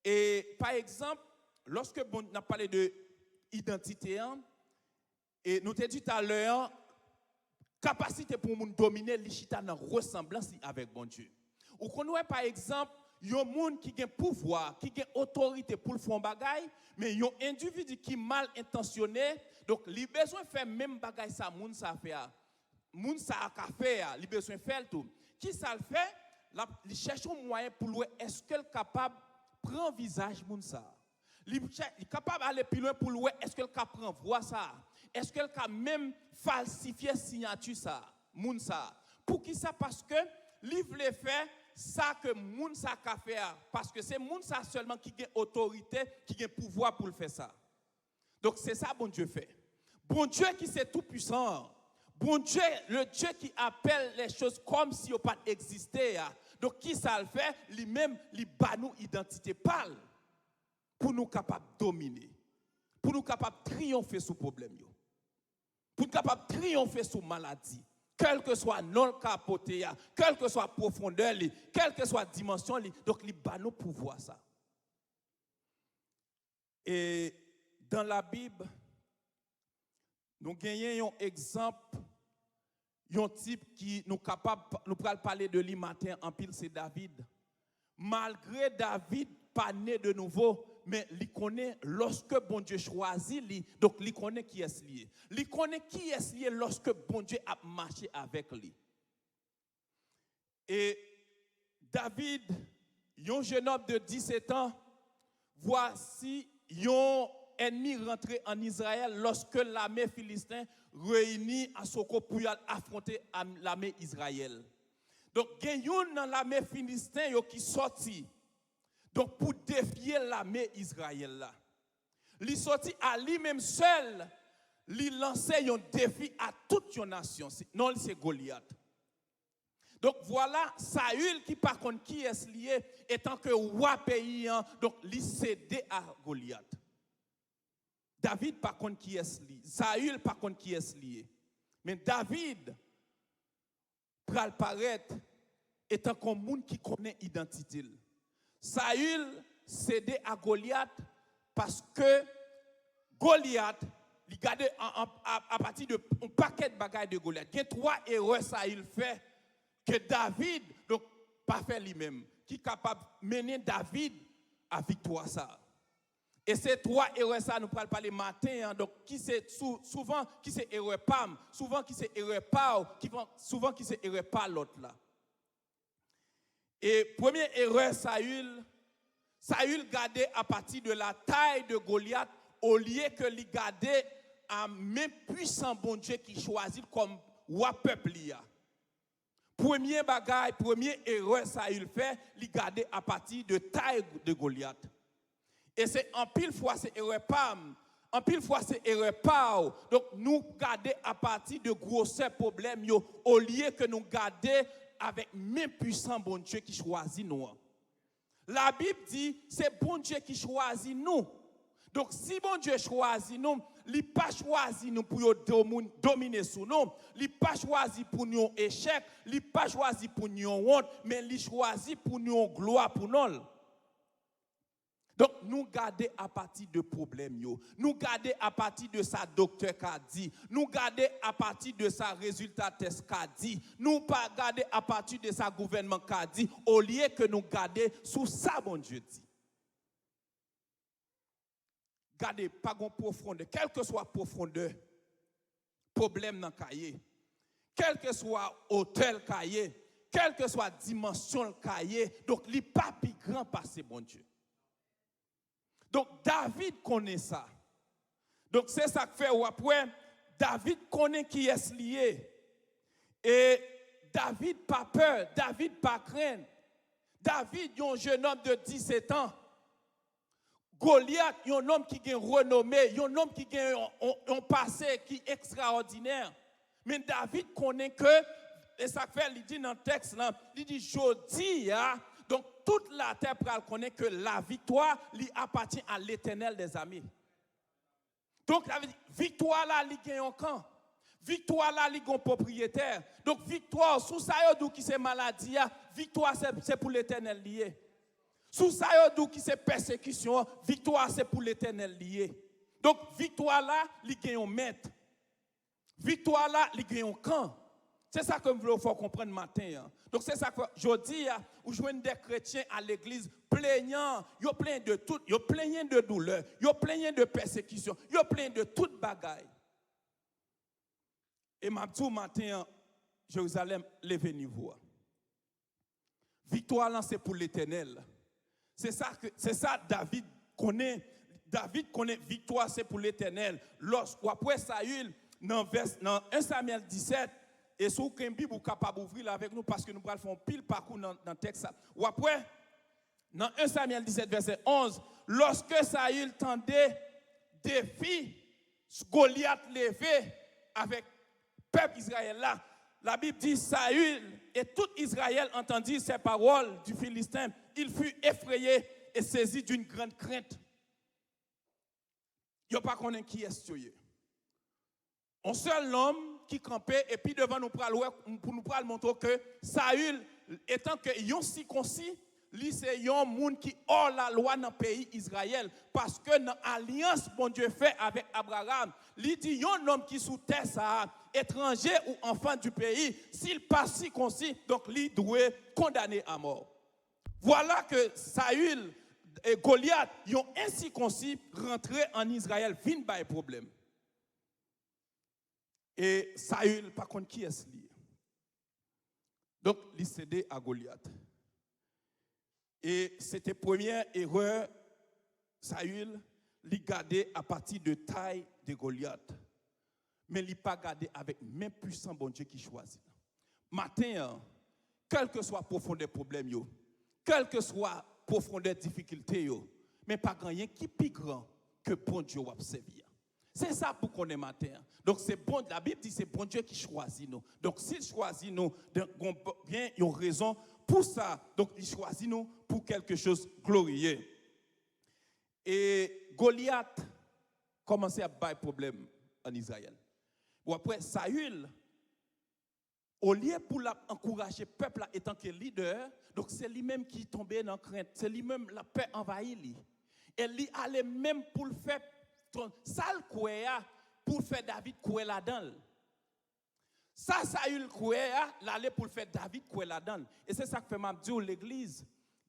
Et par exemple, lorsque bon on a parlé de identité et nous t'ai dit tout à l'heure capacité pour nous dominer li chita dans ressemblance avec bon Dieu. Ou qu'on voit par exemple il y a des gens qui ont pouvoir, qui ont autorité pour faire des bagailles, mais il y a des individus qui sont mal intentionnés. Donc, il a besoin de faire même bagaille ça, moun ça fait. Moun ça a fait, il a besoin de faire tout. Qui ça le fait? Il cherche un moyen pour voir est-ce qu'elle est capable de prendre visage moun ça. Il est capable d'aller plus loin pour voir est-ce qu'elle est capable de prendre voix ça. Est-ce qu'elle est capable même falsifier signature ça, moun ça. Pour qui ça? Parce que il veut faire ça que moun sa ka faire parce que c'est moun sa seulement qui a autorité, qui a pouvoir pour le faire ça. Donc c'est ça bon Dieu fait. Bon Dieu qui c'est tout puissant. Bon Dieu, le Dieu qui appelle les choses comme si elles pas existé. Donc qui ça le fait, lui-même lui bat nous identité pâle pour nous capables de dominer. Pour nous capables de triompher sur problème yo. Pour nous capables de triompher sur maladie. Quel que soit non capoté, quelle que soit la profondeur, quelle que soit la dimension, donc il bat nos pouvoirs ça. Et dans la Bible, nous gagnons un exemple, un type qui nous capable, nous pourrons parler de lui matin en pile, c'est David. Malgré David pas né de nouveau, mais il connaît lorsque bon Dieu choisit lui, donc il connaît qui est lié. Il connaît qui est lié lorsque bon Dieu a marché avec lui. Et David, un jeune homme de 17 ans, voici un ennemi rentré en Israël lorsque l'armée philistine réunie à Soko pour affronter l'armée israélienne. Donc, il y a dans l'armée philistine qui sorti. Donc, pour défier l'armée israélienne, il sorti à lui-même seul, il lançait un défi à toute une nation. Non, c'est Goliath. Donc, voilà, Saül, qui par contre, qui est lié, étant que roi pays, donc, il cédé à Goliath. David, par contre, qui est lié. Saül, par contre, qui est lié. Mais David, pour paraître, étant comme monde qui connaît l'identité. Saül cédé à Goliath parce que Goliath, il gardait à partir de un paquet de bagages de Goliath. Il y a 3 erreurs Saül fait que David, donc, pas fait lui-même, qui est capable de mener David à victoire ça. Et ces 3 erreurs ça, nous parlons parler matin, donc qui c'est souvent qui c'est erreur pam, souvent qui c'est erreur pas, souvent qui c'est erreur pas l'autre là. Et première erreur, Saül gardait à partir de la taille de Goliath, au lieu que lui gardait un même puissant bon Dieu qui choisit comme roi peuple. Premier bagaille, première erreur, Saül fait, lui garder à partir de taille de Goliath. Et c'est en pile fois c'est erreur pam, en pile fois c'est erreur pas. Donc nous garder à partir de grosseur problème au lieu que nous garder avec même puissant bon Dieu qui choisit nous. La Bible dit c'est bon Dieu qui choisit nous. Donc si bon Dieu choisit nous, il n'a pas choisi nous pour dominer sur nous, il n'a pas choisi pour nous échec, il n'a pas choisi pour nous honte, mais il choisit pour nous gloire pour nous. Donc, nous garder à partir de problèmes, nous garder à partir de sa docteur qu'a dit, nous garder à partir de sa résultat test qu'a dit, nous pas garder à partir de sa gouvernement qu'a dit, au lieu que nous garder sous ça, bon Dieu dit. Gardez pas de profondeur, quelle que soit profondeur, problème dans le cahier, quel que soit hôtel cahier, quelle que soit dimension le cahier, donc il n'est pas plus grand par ce bon Dieu. Donc David connaît ça. Donc c'est ça que fait ou après David connaît qui est lié. Et David pas peur, David pas crainte. David est un jeune homme de 17 ans. Goliath est un homme qui est renommé, un homme qui a un passé qui est extraordinaire. Mais David connaît que, et ça fait, il dit dans le texte, là, il dit, je dis, donc toute la terre connaît que la victoire lui appartient à l'Éternel des amis. Donc la victoire là, il gagne un camp. Victoire là, il gagne un propriétaire. Donc victoire, sous ça, qui c'est maladie, victoire c'est pour l'Éternel lié. Sous ça, qui c'est persécution, victoire c'est pour l'Éternel lié. Donc victoire là, il gagne un maître. Victoire là, il gagne un camp. C'est ça que il faut comprendre matin. Donc c'est ça que je dis, où je vois des chrétiens à l'église plaignant, ils plaignent de tout, ils plaignent de douleur, ils plaignent de persécution, ils plaignent de toute bagaille. Et m'a dit matin, Jérusalem, levez niveau. Victoire là, c'est pour l'Éternel. C'est ça David connaît. David connaît victoire, c'est pour l'Éternel. Après Saül, dans 1 Samuel 17, et si vous avez une Bible, vous êtes capable d'ouvrir avec nous parce que nous allons faire pile parcours dans le texte. Ou après, dans 1 Samuel 17, verset 11, lorsque Saül tendait défi, Goliath levé avec le peuple Israël là, la Bible dit Saül et tout Israël entendit ces paroles du Philistin. Il fut effrayé et saisi d'une grande crainte. Il n'y a pas qu'on qui est ce un seul homme qui campait et puis devant nous pour nous montrer que Saül étant que yon circoncis, lui c'est un monde qui hors la loi dans le pays Israël parce que dans l'alliance bon Dieu fait avec Abraham, lui dit un homme qui sous terre ça étranger ou enfant du pays, s'il pas circoncis, donc lui doit condamner à mort. Voilà que Saül et Goliath ont incirconcis rentré en Israël, vin by problème. Et Saül, par contre, qui est lié? Donc, il cédé à Goliath. Et c'était première erreur, Saül, il gardait à partir de taille de Goliath. Mais il n'a pas gardé avec même puissant bon Dieu qui choisit. Matin, quel que soit profondeur problème, quel que soit profondeur difficulté, mais pas rien qui est plus grand que bon Dieu va servir. C'est ça pour qu'on est matin. Donc c'est bon, la Bible dit c'est bon Dieu qui choisit nous. Donc s'il choisit nous, bien il y a raison pour ça. Donc il choisit nous pour quelque chose de glorieux. Et Goliath commençait à avoir problème en Israël. Ou après Saül, au lieu pour encourager le peuple étant que leader, donc c'est lui-même qui tombait dans la crainte, c'est lui-même la paix envahit lui. Et lui allait même pour le faire sale kouéa pour faire David koué là-dedans. Ça Saül kouéa, l'aller pour faire David koué là-dedans. Et c'est ça que fait m'a dit l'église.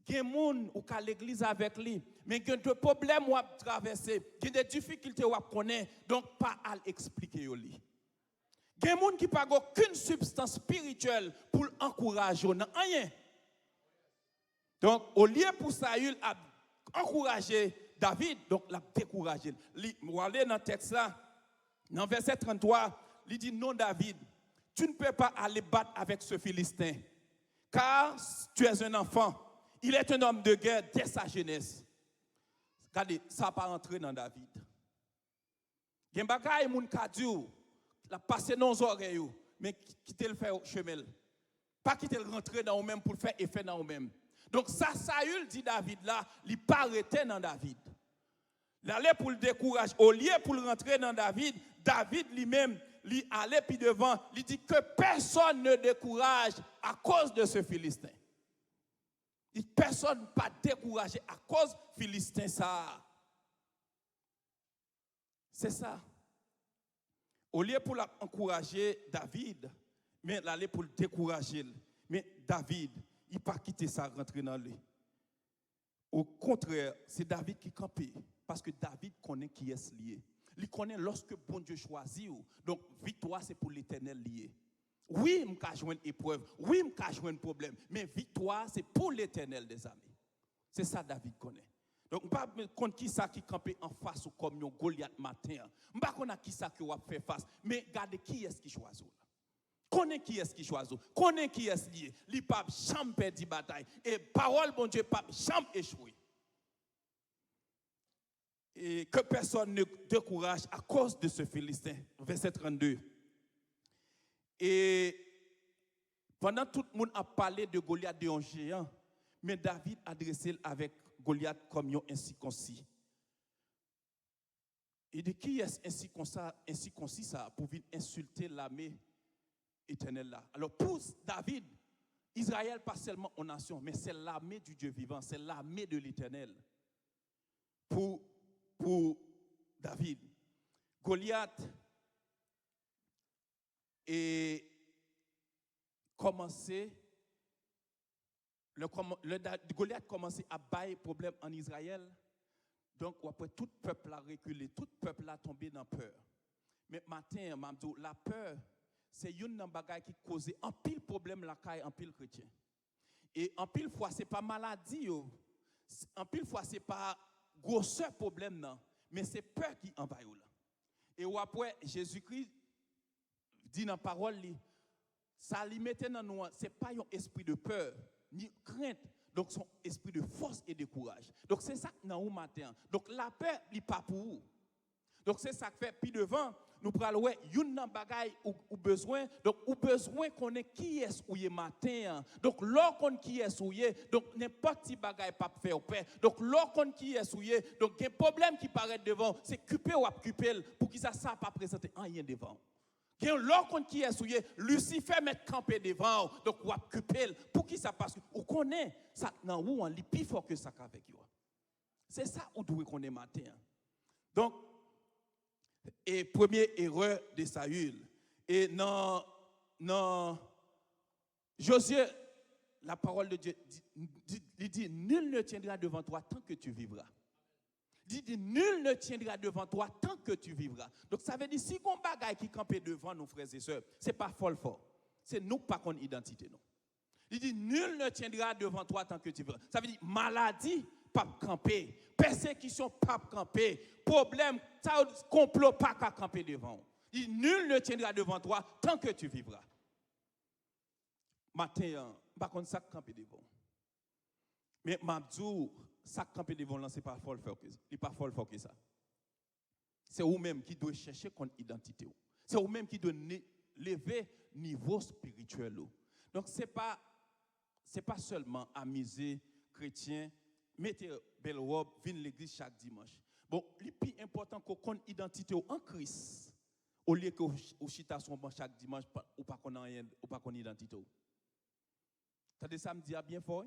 Il y a des gens qui ont l'église avec lui, mais il y a des problèmes à traverser, il y a des difficultés à connaître, donc pas à l'expliquer. Il y a des gens qui n'ont aucune substance spirituelle pour encourager, non rien. Donc, au lieu pour Saül à encourager David, donc l'a découragé. Vous allez dans le texte là, dans verset 33, il dit non David, tu ne peux pas aller battre avec ce Philistin, car tu es un enfant. Il est un homme de guerre dès sa jeunesse. Regardez, ça n'a pas rentré dans David. Il y a un bagage moun kadou, la passé dans les oreilles, mais quitter le faire au chemin. Pas quitter le rentrer dans vous-même pour faire effet dans vous-même. Donc ça, Saül dit David là, il pas arrêté dans David. Il allait pour le décourager. Au lieu pour le rentrer dans David, David lui-même, il allait puis devant, il dit que personne ne décourage à cause de ce Philistin. Personne n'a pas découragé à cause Philistin ça. C'est ça. Au lieu pour encourager David, mais l'aller pour le décourager. Mais David, il n'a pas quitté ça, rentrer dans lui. Au contraire, c'est David qui campait. Parce que David connaît qui est lié. Il connaît lorsque bon Dieu choisit. Donc, victoire, c'est pour l'éternel lié. Oui, je peux jouer une épreuve. Oui, je peux jouer un problème. Mais victoire, c'est pour l'éternel des amis. C'est ça David connaît. Donc, je ne sais pas contre qui ça qui campait en face ou comme un Goliath matin. Je ne sais pas contre qui ça qui va faire face. Mais regardez qui est-ce qui choisit. Connais qui est-ce qui choisit. Connais qui est-ce lié. Il ne peut jamais perdre la bataille. Et parole, bon Dieu, ne peut jamais échouer. Et que personne ne décourage à cause de ce Philistin. Verset 32. Et pendant tout le monde a parlé de Goliath de un géant, mais David a adressé avec Goliath comme un incirconcis. Et de qui est-ce incirconcis ça pour venir insulter l'armée éternelle là? Alors pour David, Israël pas seulement une nation, mais c'est l'armée du Dieu vivant, c'est l'armée de l'Éternel. Pour David, Goliath et Goliath commençait à bailler problème en Israël. Donc après tout peuple a reculé, tout peuple a tombé dans peur. Mais matin, Mamdou, la peur, c'est une bagaille qui cause un pile problème la caille en pile chrétien. Et en pile fois c'est pas maladie, en pile fois c'est pas grosseur problème non, mais c'est peur qui envahit là. Et après Jésus-Christ dit dans la parole ça lui mettait dans nous, c'est pas un esprit de peur ni crainte, donc son esprit de force et de courage. Donc c'est ça que dans nous matin. Donc la peur n'est pas pour vous. Donc c'est ça que fait puis devant nous prenons ouais une bagaille ou besoin, donc ou besoin qu'on ait qui est ou est matin. Donc l'on qui est souillé, donc n'importe qui bagaille pas faire paix. Donc l'on qui est souillé, donc un problème qui paraît devant, c'est couper ou couper pour qu'il ça pas présenter rien devant. Il y a l'autre qui est souillé, Lucifer met campé devant, donc ou couper pour qui ça passe. Ou connaît ça non ou on lit plus fort que ça avec vous. C'est ça où doit qu'on est matin. Donc et première erreur de Saül. Et dans Josué, la parole de Dieu dit nul ne tiendra devant toi tant que tu vivras. Il dit nul ne tiendra devant toi tant que tu vivras. Donc ça veut dire si on bagaille qui campe devant nos frères et sœurs, c'est pas fort. C'est nous pas qu'on identité non. Il dit nul ne tiendra devant toi tant que tu vivras. Ça veut dire maladie pas camper, persécution pas camper, problème, complot pas camper devant. Il dit nul ne tiendra devant toi tant que tu vivras. Matin, par contre ça camper devant. Mais Mabdou, ça camper devant là c'est pas fort que ça. Il pas fort que ça. C'est vous-même qui doit chercher ton identité. C'est vous-même qui doit lever niveau spirituel. Donc c'est pas seulement amuser chrétien, mettez belle robe, venir l'église chaque dimanche. Bon, le plus important qu'on ait une identité en Christ, au lieu que vous chita son banc chaque dimanche ou pas qu'on rien ou pas qu'on identité. T'as ça me dit bien fort.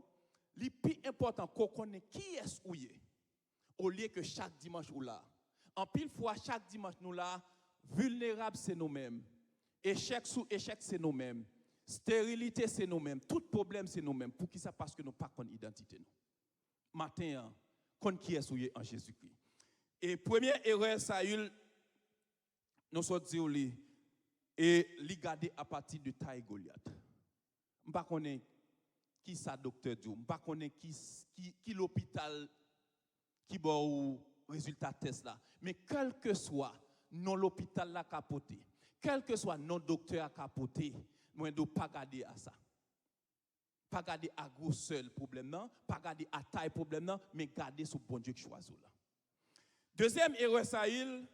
Le plus important qu'on connaît qui est ou est, au lieu que chaque dimanche ou là. En pile fois chaque dimanche nous là, vulnérable c'est nous-mêmes. Échec sous échec c'est nous-mêmes. Stérilité c'est nous-mêmes. Tout problème c'est nous-mêmes. Pour qui ça parce que nous pas qu'on identité nous. Matin, qu'on qui est souillé en Jésus-Christ. Et première erreur, Saül, nous sommes dit, et li garder à partir de taille Goliath. Je ne sais pas qui ça docteur dit, je ne sais pas qui l'hôpital qui bon résultat test là. Mais quel que soit non l'hôpital là capoté, quel que soit non docteur à capoté, nous ne devons pas garder à ça. Pas garder à gros seul problème non, pas garder à taille problème non, mais garder sur bon Dieu qui choisit là. Deuxième erreur Saül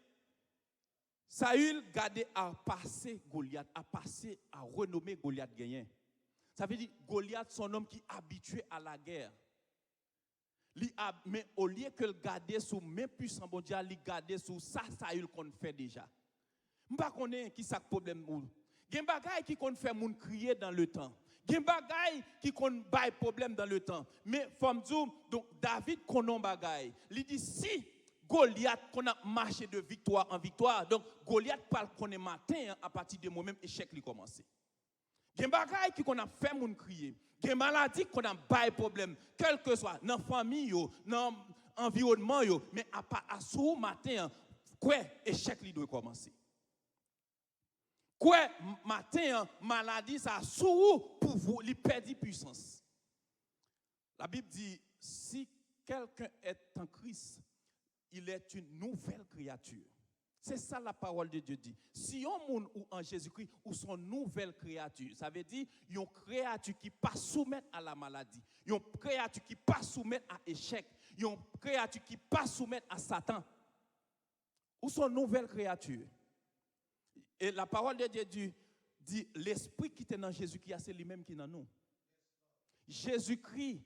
gardait à passer Goliath, à renommer Goliath gagné. Ça veut dire Goliath son homme qui est habitué à la guerre. Mais au lieu que le garder sous même puissant bon Dieu, il garder sous ça Saül qu'on fait déjà. Je ne sais pas qui ça problème ou. Il y a des bagages qui qu'on fait moun crier dans le temps. Il y a des bagailles qui ont des problèmes dans le temps. Mais, femme donc David connaît bagaille. Il dit si Goliath qu'on a marché de victoire en victoire, donc Goliath parle qu'on est matin à partir de moi-même échec lui commencer. Il y a des bagailles qui qu'on a fait mon crier. Il y a des maladies qu'on a des problèmes, quel que soit dans la famille, dans l'environnement, mais à ce matin, quoi échec lui doit commencer. Quoi matin maladie ça sous pour vous lui perdre puissance. La Bible dit si quelqu'un est en Christ, il est une nouvelle créature. C'est ça la parole de Dieu dit. Si on monde ou en Jésus-Christ ou son nouvelle créature, ça veut dire une créature qui pas soumettre à la maladie, une créature qui pas soumettre à l'échec, une créature qui pas soumettre à Satan. Ou son nouvelle créature. Et la parole de Dieu dit l'esprit qui est dans Jésus-Christ, c'est lui-même qui est dans nous. Jésus-Christ,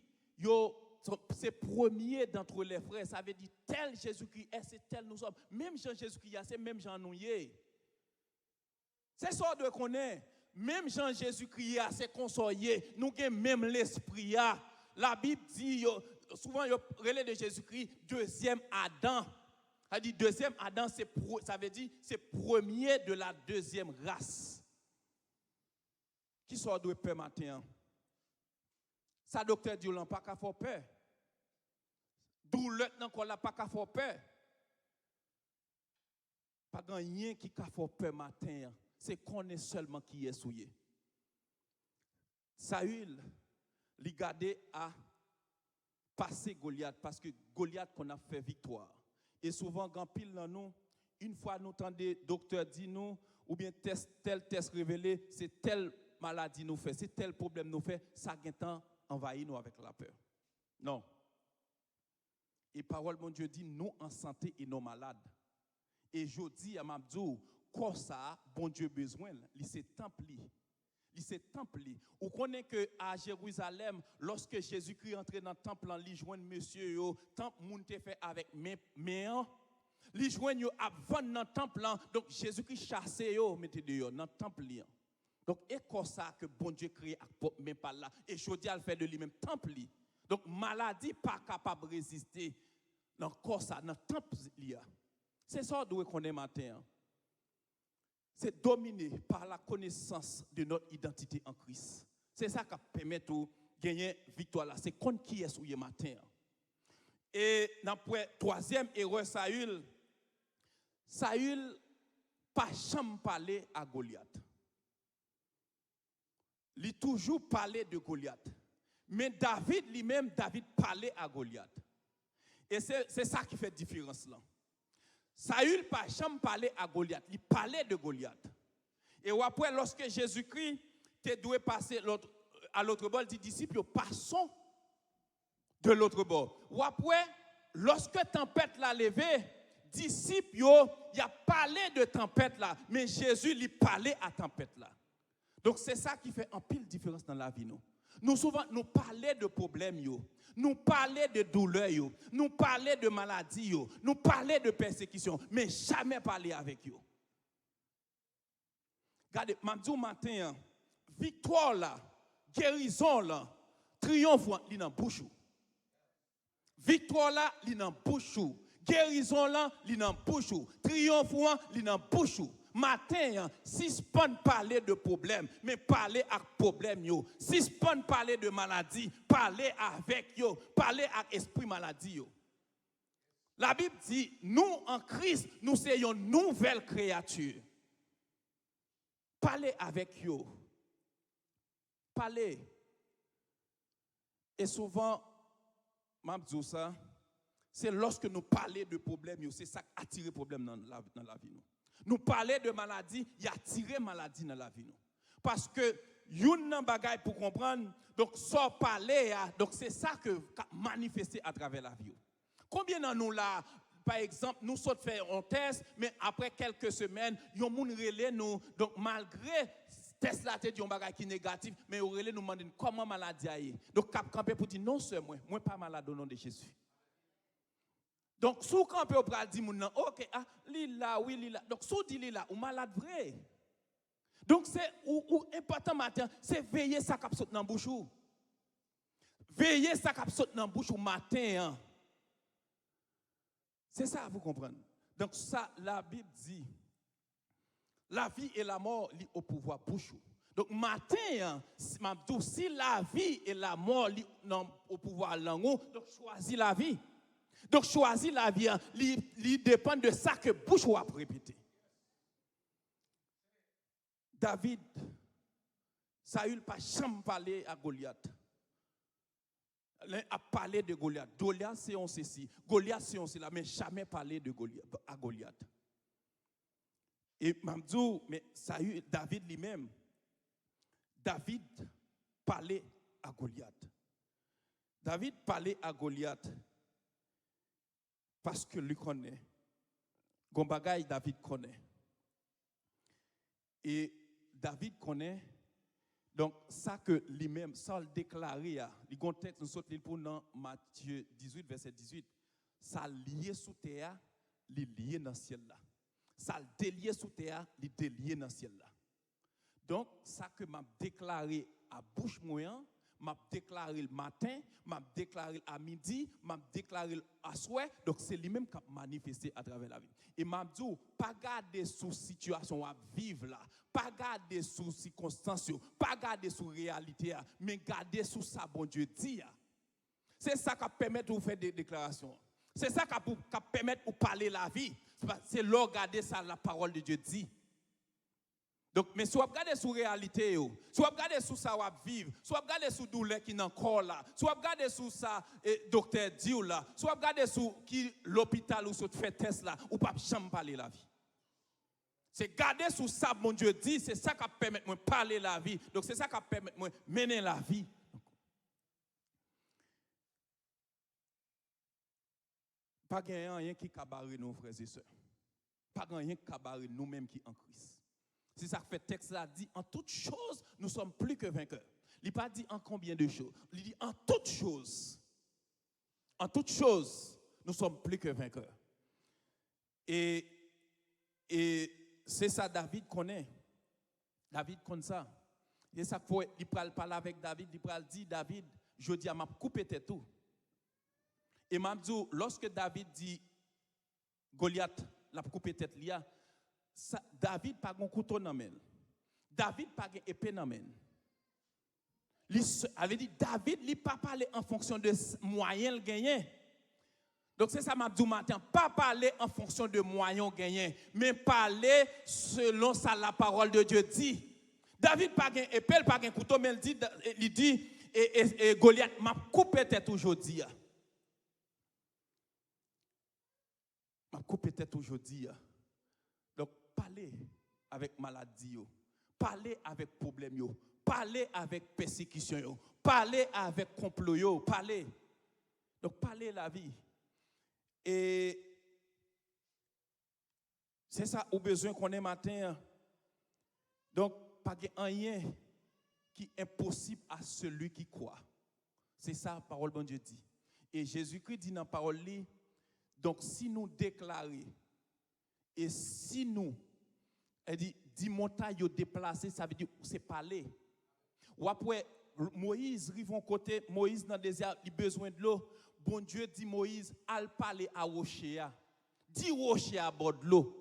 c'est premier d'entre les frères. Ça veut dire tel Jésus-Christ est, c'est tel nous sommes. Même Jean Jésus-Christ, c'est même Jean nous. C'est ça de connaître. Même Jean Jésus-Christ, c'est consoyé. Nous avons même l'esprit. La Bible dit, souvent, il relève de Jésus-Christ, deuxième Adam. Ça dit deuxième Adam, ça veut dire c'est premier de la deuxième race. Qui sort de peur matin? Ça docteur dit on n'a pas qu'à faire peur. D'où lieutenant qu'on n'a pas qu'à faire peur. Pas rien qui a fait peur matin. C'est qu'on est seulement qui est souillé. Saül, il gardé à passer Goliath parce que Goliath qu'on a fait victoire. Et souvent, quand pile dans nous, une fois nous entendons docteur dit nous, ou bien tel test révélé, c'est telle maladie nous fait, c'est tel problème nous fait, ça a envahi nous avec la peur. Non. Et parole mon Dieu dit nous en santé et non malades. Et je dis à Mabdou, quoi ça, bon Dieu besoin, il s'est templi. Il s'est templi. Vous connaissez que à Jérusalem, lorsque Jésus-Christ entrait dans le temple, il joignait monsieur, le temple moun te fait avec main. Il joignait avant dans le temple, donc Jésus-Christ chassait yo, mettez dehors dans le temple. Donc et comme ça que bon Dieu crée même pas là et jodi al fait de lui-même temple. Donc maladie pas capable de résister dans corps ça dans temple là. C'est ça doit connaître matin. C'est dominé par la connaissance de notre identité en Christ. C'est ça qui permet de gagner victoire là. C'est contre qui est souillé matin. Et dans le troisième erreur, Saül pas jamais parlé à Goliath. Il toujours parlé de Goliath. Mais David lui-même, David parlait à Goliath. Et c'est ça qui fait la différence là. Saül pas jamais parlé à Goliath, il parlait de Goliath. Et après, lorsque Jésus-Christ te doit passer à l'autre bord, il dit disciples, passons de l'autre bord. Ou après, lorsque tempête l'a levé, disciples, il a parlé de tempête là, mais Jésus lui parlait à tempête là. Donc c'est ça qui fait un pile différence dans la vie nous. Nous souvent nous parler de problèmes nous parler de douleurs nous parler de maladies nous parler de persécution, mais jamais parler avec eux. Regardez, m'dou matin, victoire là, guérison là, triomphe li nan bouche. Victoire là, li nan bouche. Guérison là, li nan bouche. Triomphe li nan bouche. Matin, si ce pas parler de problème, mais parler avec problème yo. Si ce pas parler de maladie, parler avec yo, parler avec esprit maladie yo. La Bible dit, nous en Christ, nous sommes une nouvelle créature. Parlez avec yo. Parlez. Et souvent, m'abdou ça, c'est lorsque nous parlons de problèmes, c'est ça qui attire le problème dans la vie nous. Nous parler de maladie, il y a tiré maladie dans la vie nous. Parce que yon nan bagay pour comprendre, donc sans parler, donc c'est ça que manifester à travers la vie. Combien d'entre nous là, par exemple, nous sommes fait un test, mais après quelques semaines, yon moun relè nous, donc malgré test là te dit un bagay qui négatif, mais yon relè nous demande comment maladie a. Donc cap camper pour dire non c'est moi pas malade au nom de Jésus. Donc, sous campé au pral dit moun nan, OK, li là, oui, li là. Donc, sous dit li là, ou malade vrai. Donc, c'est ou important matin, c'est veiller ça cap saute dans bouche ou. Veiller ça cap saute dans bouche ou matin. Hein. C'est ça, vous comprenez. Donc, ça, la Bible dit, la vie et la mort li au pouvoir bouche ou. Donc, matin, si la vie et la mort li au pouvoir langue, donc choisis la vie. Donc, choisis la vie, li dépend de ça que bouche ou a répété. David, Saül pas jamais parlé à Goliath. Il a parlé de Goliath. Goliath, c'est on ceci. Goliath, c'est on cela, mais jamais parlé de Goliath, à Goliath. Et Mamdou, mais Saül, David lui-même, David parlait à Goliath. David parlait à Goliath parce que lui connaît. Gombagaï, David connaît. Et David connaît, donc ça que lui-même, ça le déclaré, le contexte, nous sommes pour dans Matthieu 18, verset 18, ça lié sous terre, il lié dans le ciel là. Ça le délié sous terre, il délié dans le ciel là. Donc, ça que m'a déclaré à bouche moyen, m'a déclaré le matin, m'a déclaré à midi, m'a déclaré à soir. Donc, c'est lui-même qui a manifesté à travers la vie. Et m'a dit, pas garder sous situation à vivre là, pas garder sous circonstances, pas garder sous réalité, mais garder sous ça, bon Dieu dit. C'est ça qui permet de vous faire des déclarations. C'est ça qui permet de vous parler la vie. C'est là garder ça, la parole de Dieu dit. Donc, mais si vous regardez sur la réalité, si vous regardez sur ça, vous vivre, si vous regardez sur douleur qui est encore là, si vous regardez sur ça, docteur dit là, si vous regardez sur l'hôpital où vous faites test là, vous ne pouvez jamais parler la vie. C'est garder sur ça, mon Dieu dit, c'est ça qui permet de parler la vie. Donc, c'est ça qui permet de mener la vie. Pas rien qui cabaret nos frères et sœurs. Pas rien qui cabaret nous-mêmes qui en Christ. C'est ça que fait texte là dit en toutes choses nous sommes plus que vainqueurs. Il n'a pas dit en combien de choses. Il dit en toutes choses. En toutes choses nous sommes plus que vainqueurs. Et c'est ça David connaît. David connaît ça. Et ça il parle avec David, il parle dit David, je dis à m'a coupé tête tout. Et m'a dit lorsque David dit Goliath l'a coupé tête là. David pas un couteau dans main. David pas une épée dans main. Il avait dit David il pas parler en fonction de moyens gagnés. Donc c'est ça m'a dit matin, pas parler en fonction de moyens gagnés, mais parler selon ça la parole de Dieu dit. David pas une épée, pas un couteau, mais il dit et Goliath m'a coupé tête aujourd'hui. M'a coupé tête aujourd'hui. Donc, parler avec maladie, parler avec problème, parler avec persécution, parler avec complot, parler. Donc, parler la vie. Et c'est ça au besoin qu'on ait matin. Donc, pas rien qui est impossible à celui qui croit. C'est ça la parole de Dieu dit. Et Jésus-Christ dit dans la parole, donc si nous déclarons, et si nous, elle dit, 10 montagnes déplacées, ça veut dire c'est parler. Ou après, Moïse arrive en côté, Moïse dans le désert, il a besoin de l'eau. Bon Dieu dit Moïse, al parler à rocher. Dis rocher à bord de l'eau.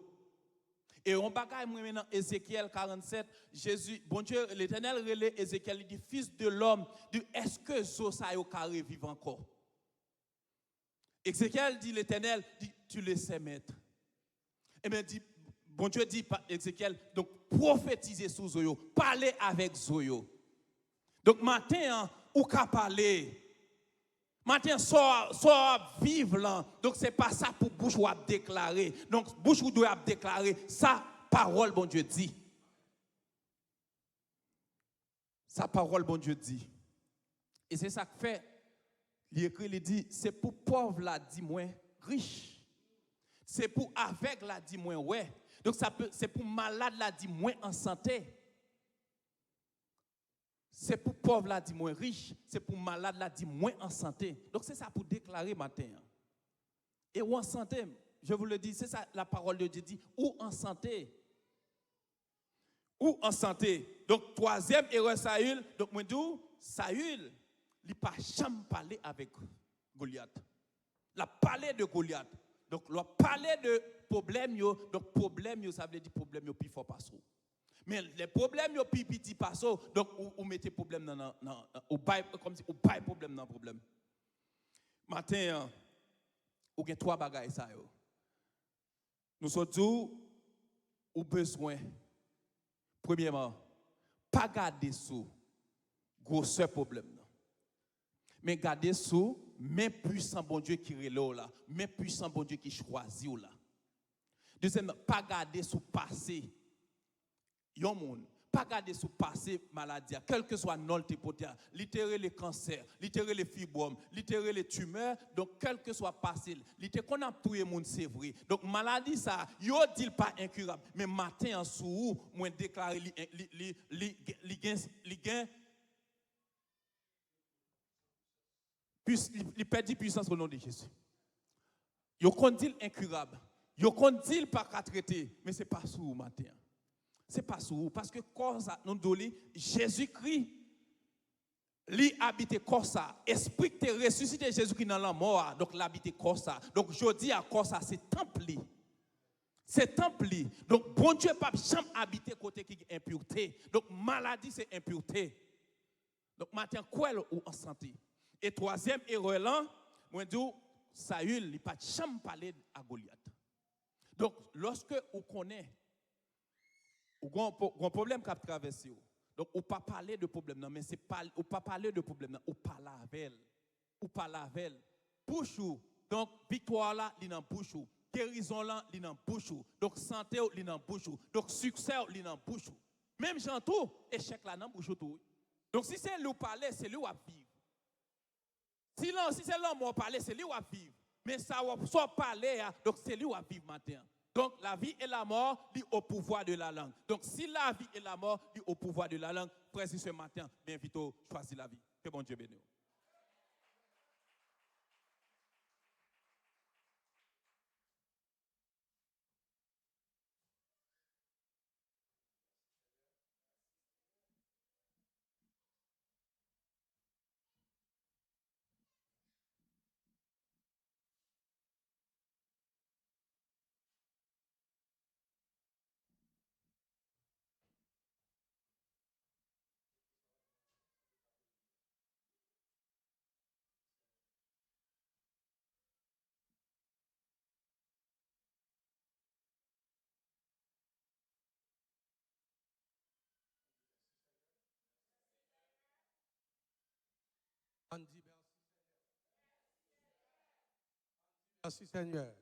Et on bagaille maintenant Ézéchiel 47, Jésus, bon Dieu, l'Éternel relève Ézéchiel, il dit fils de l'homme, dit est-ce que zo ça yo carré vivre encore? Ézéchiel dit l'Éternel, dit tu le sais maître. Et bien, bon Dieu dit par Ézéchiel, donc prophétisez sous Zoyo, parlez avec Zoyo. Donc matin, ou qu'à parler. Matin, soit vivre là. Donc c'est pas ça pour bouche ou à déclarer. Donc bouche ou doit déclarer, ça, parole, bon Dieu dit. Sa parole, bon Dieu dit. Et c'est ça que fait, il écrit, il dit, c'est pour pauvre là, dit moins riche. C'est pour aveugle là, dit moins ouais. Donc c'est pour malade là, dit moins en santé. C'est pour pauvre là, dit moins riche. C'est pour malade là, dit moins en santé. Donc c'est ça pour déclarer matin. Et ou en santé, je vous le dis, c'est ça la parole de Dieu dit, ou en santé. ou en santé. Donc, troisième erreur Saül. Donc, moi, je dis, Saül, il n'a pas jamais parlé avec Goliath. Il a parlé de Goliath. Donc, il a parlé de problème. Donc, problème, ça veut dire problème, plus fort pas ça. Mais les problèmes, plus petit pas ça. Donc, vous mettez problème dans comme si vous bail problème dans problème. Matin, vous avez trois bagages ça. Nous sommes tous au besoin. Premièrement, pas garder sous gros problème. Mais garder sous mais puissant bon Dieu qui est là, mais puissant bon Dieu qui choisit là. Deuxièmement, pas garder sous passé. Yon moun, pas garder sous passé maladie, quel que soit non le littérer les cancers, littérer les fibromes, littérer les tumeurs, donc quel que soit passé, littérer qu'on a tout le monde c'est vrai. Donc maladie ça, yo dit pas incurable, mais matin en sous moi déclarer il perd puissance au nom de Jésus. Yo kon dit incurable, yo kon dit pas qu'à traiter, mais c'est pas sous matin. C'est pas sous parce que corps ça nous doli Jésus-Christ li habite corps ça, esprit qui ressuscité Jésus-Christ dans la mort, donc l'habite corps ça. Donc je dis à corps ça c'est temple. C'est temple. Donc bon Dieu pas jamais habiter côté qui impureté. Donc maladie c'est impureté. Donc matin quoi ou en santé. Et troisième erreur là, moi dis Saül il pas jamais parler à Goliath. Donc lorsque on connaît ou un problème qui a traversé, donc on pas parler de problème non mais c'est pas on pas parler de problème non, on parle avec elle. Ou parle avec elle. Bouche ou donc victoire là li dans bouche ou guérison là li dans bouche ou donc santé li dans bouche ou donc succès li dans bouche ou même gens tout échec là dans bouche tout. Donc si c'est lui parler c'est lui qui va vivre. Si c'est l'homme qui parler c'est lui qui va vivre. Mais ça va soit parler donc c'est lui qui va vivre matin. Donc, la vie et la mort, lit au pouvoir de la langue. Donc, si la vie et la mort, lit au pouvoir de la langue, frère, ce matin, bien vite, choisis la vie. Que bon Dieu bénisse. Merci Seigneur.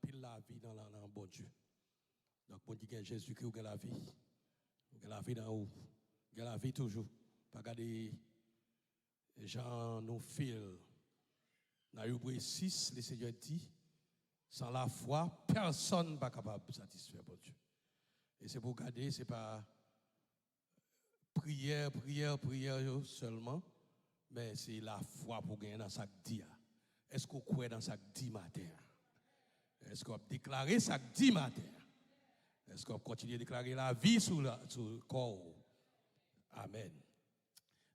Pile la vie dans le bon Dieu. Donc, on dit que Jésus-Christ a la vie. Il a la vie dans où? Il a la vie toujours. Pas regarder les gens nous filent. Dans Hébreux 6, le Seigneur dit, sans la foi, personne n'est pas capable de satisfaire bon Dieu. Et c'est pour garder, ce n'est pas prière seulement, mais c'est la foi pour gagner dans sa dit. Est-ce qu'on croit dans sa dit matin? Est-ce qu'on a déclaré ça dit matin? Est-ce qu'on continue à déclarer la vie sur le corps? Amen.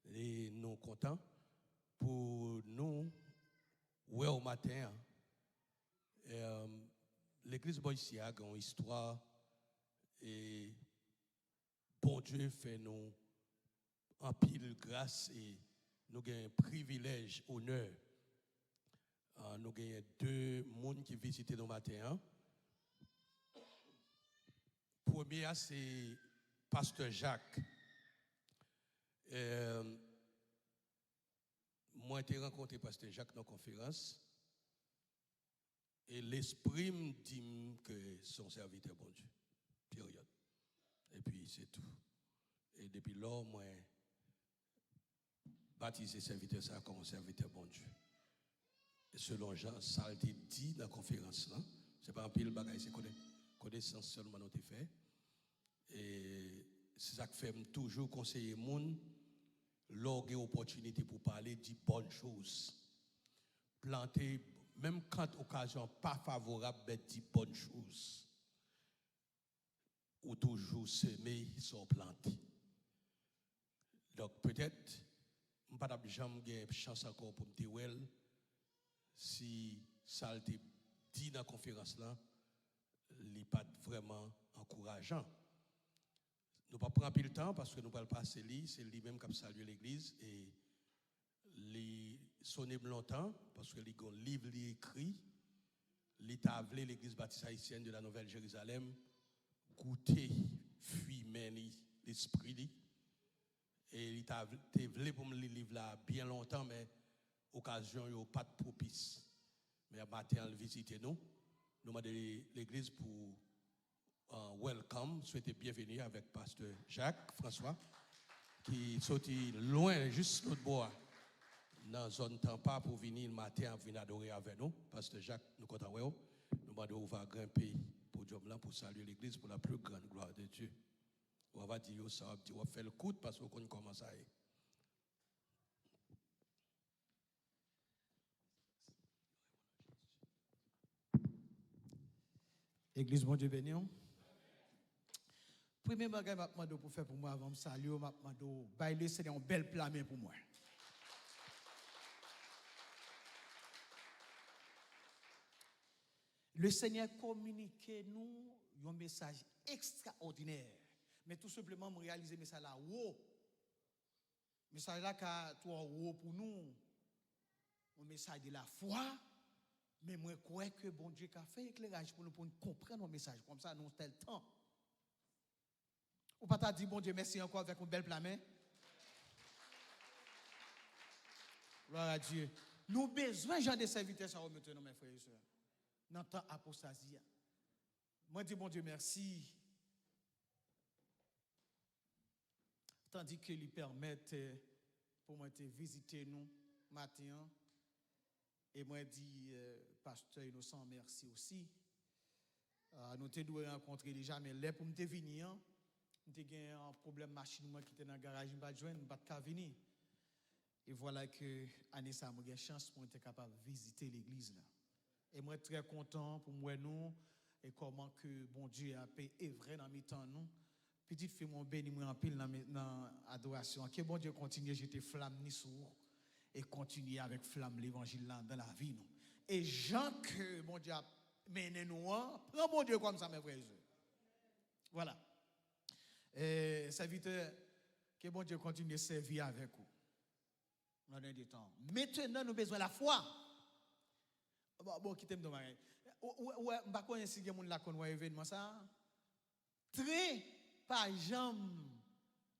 Et nous sommes contents pour nous, ouais, au matin, l'église Boïsia a une histoire et bon Dieu fait nous en pile grâce et nous avons un privilège, honneur. Nous avons deux personnes qui visitent nos matins. Premier, c'est Pasteur Jacques. Moi, j'ai rencontré Pasteur Jacques dans la conférence. Et l'esprit me dit que son serviteur bon Dieu. Période. Et puis, c'est tout. Et depuis là, moi, baptiser serviteur ça comme un serviteur bon Dieu. Et selon Jean, ça a été dit dans la conférence là. C'est pas un pile bagaille, c'est connaissance seulement nous fait. Et c'est ça que fait toujours conseiller moun l'orgue opportunité pour parler de bonnes choses. Planter même quand occasion pas favorable mais de bonnes choses. Ou toujours semer sans planter. Donc peut-être je pas jamais chance encore pour me dire si ça a été dit dans la conférence là, n'est pas vraiment encourageant. Nous ne pouvons pas prendre le temps parce que nous ne pouvons pas passer lui, c'est lui-même qui a salué l'église et il sonné longtemps parce que il y a un livre écrit, il a appelé l'église baptiste haïtienne de la Nouvelle Jérusalem, goûter, fumer l'esprit. Et il a voulu pour me lire le livre là bien longtemps, mais occasion n'est pas propice. Mais matin, il visite nous. Nous avons l'église pour welcome, souhaiter bienvenue avec pasteur Jacques François, qui sorti loin, juste l'autre bois, dans la zone Tampa pour venir le matin, venir adorer avec nous. Pasteur Jacques, nous comptons, nous demandons va grimper pour job là pour saluer l'église pour la plus grande gloire de Dieu. On va dire ça, on va faire le coup parce qu'on commence à y. Église, bon Dieu béni. Premier bagage que je pour faire pour moi avant de saluer, je vais c'est un bel plat pour moi. Le Seigneur communique nous un message extraordinaire. Mais tout simplement, je réaliser le message là, wow. Le message là, wow pour nous, un message de la foi. Mais moi, je crois que bon Dieu a fait éclairage pour nous comprendre le message. Comme ça, nous avons tel temps. Ou pas t'as dit, bon Dieu, merci encore avec une belle plamée. Gloire à Dieu. Nous avons besoin de gens de serviteurs, ça va maintenant, mes frères et sœurs. Dans le temps apostasie. Moi, je dis, bon Dieu, merci. Tandis que lui permettent pour moi de visiter nous matin. Et moi, je dis, pasteur Innocent, merci aussi. Nous devons rencontrer déjà, mais là, pour me venir, nous avons un problème machine qui était dans le garage, je ne peux pas venir. Et voilà que Anessa a eu une chance pour être capable de visiter l'église là. Et moi, très content pour moi, nous, et comment que bon Dieu a payé vrai dans mes temps, nous. Petite fille, mon béni, moi en pile dans l'adoration. Que bon Dieu continue, j'étais flamme ni sourd. Et continuer avec flamme l'évangile dans la vie. Nous. Et Jean que bon Dieu a mené nous, prends bon Dieu comme ça, mes frères et sœurs. Voilà. Et serviteur, que bon Dieu continue à servir avec vous. Dans des temps. Maintenant, nous avons besoin de la foi. Bon, qui t'aime de mariage. Ouais, je ne sais pas si il y a des gens qui ont événement ça. Très pas jamais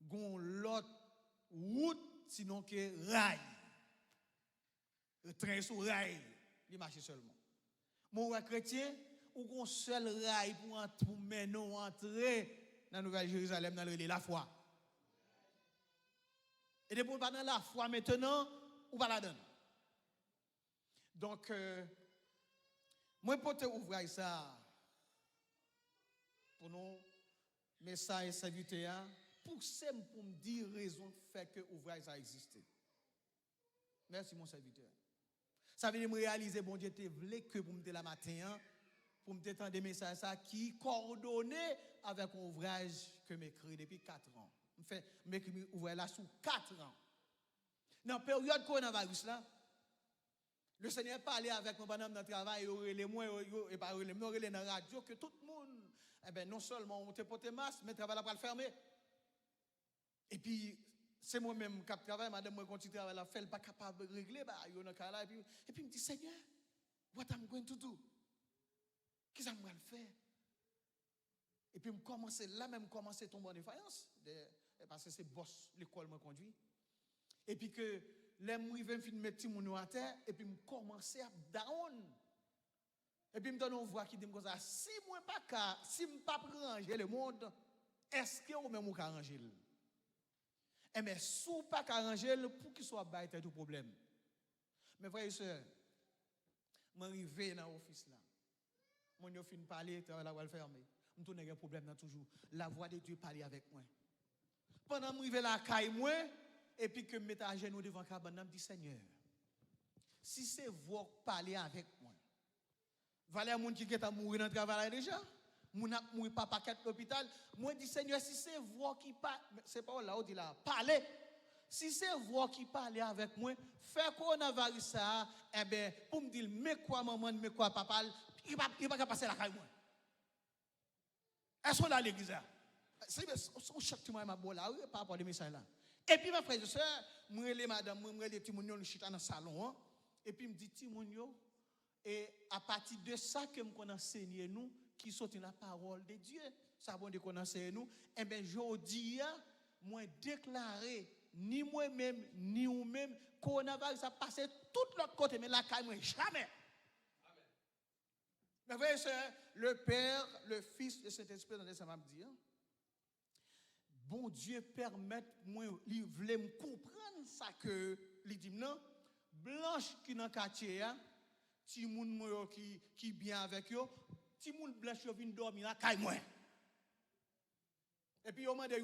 gon l'autre route sinon que rail. Train sur rail, il marche seulement. Mon chrétien, ou un seul rail pour mener nous entrer dans la Nouvelle Jérusalem dans la foi. Et depuis pas dans la foi maintenant, ou pas la donne. Donc, moi pour te ouvrir ça pour nous message serviteur pour me dire raison fait que ouvrir ça existe. Merci mon serviteur. Ça veut dire me réaliser bon Dieu te voulait que pour me la matin pour me entendre des messages ça qui coordonné avec un ouvrage que m'écrit depuis 4 ans. Me fait m'écrit ouvrage là sous 4 ans. Dans la période coronavirus là, le Seigneur parlait avec mon bonhomme dans le travail, et moi et pas les moi dans la radio que tout le monde non seulement on te porte masque mais travail là pour le fermer. Et puis c'est moi-même qui travaille, madame, moi, continue à la faire, pas capable de régler, et puis me dit, Seigneur, what am I going to do? Qu'est-ce que je vais faire? Et puis, je commence là, même commencer à tomber en défaillance, parce que c'est boss, l'école me conduit. Et puis que, là, je vais mettre petit moun à terre, et puis je commence à down. Et puis, je me donne une voix qui dit, si je ne peux pas ranger le monde, est-ce que vous même vous ranger? Et mais sous pas qu'arranger pour qu'il soit bas tout problème. Mes frères et sœurs, je suis arrivé dans l'office là. Mon yo fin parler, la voie fermée. Je tourne un problème là toujours. La voix de Dieu parler avec moi. Pendant que je suis arrivé la caille moi et puis que je mets à genoux devant cabane, je me dis Seigneur, si c'est vous qui parlez avec moi, valait moun qui est mourir dans le travail déjà, moun a mourir pas paquet l'hôpital, moi dis Seigneur, si c'est vous qui parlez, c'est pas là où dit là, parlez. Si c'est vous qui parlez avec moi, fais coronavirus ça, eh bien, pour me dire, mais quoi maman, mais quoi papa, il va pas passer la caille moi. Est-ce qu'on a l'église là? C'est chaque temps ma bola par rapport à des messages là. Et puis mes frères et sœurs, moi les madame, moi les petits mounions, chita dans le salon, et puis me dit petit mounions, et à partir de ça que me connais enseigner nous, qui sortent la parole de Dieu, ça bon de connaître nous, et bien je dis, moi déclarer ni moi-même, ni vous-même, coronavirus a passé tout l'autre côté, mais la caille, moi, jamais. Mes frères et sœurs, le Père, le Fils, le Saint-Esprit, dans ça m'a dit, bon Dieu permet, moi, il voulait me comprendre ça que, il dit, non, blanche qui dans le quartier, ti moun qui bien avec eux, ti moun blanche qui vient dormir la caille, moi. Et puis, on m'a dit,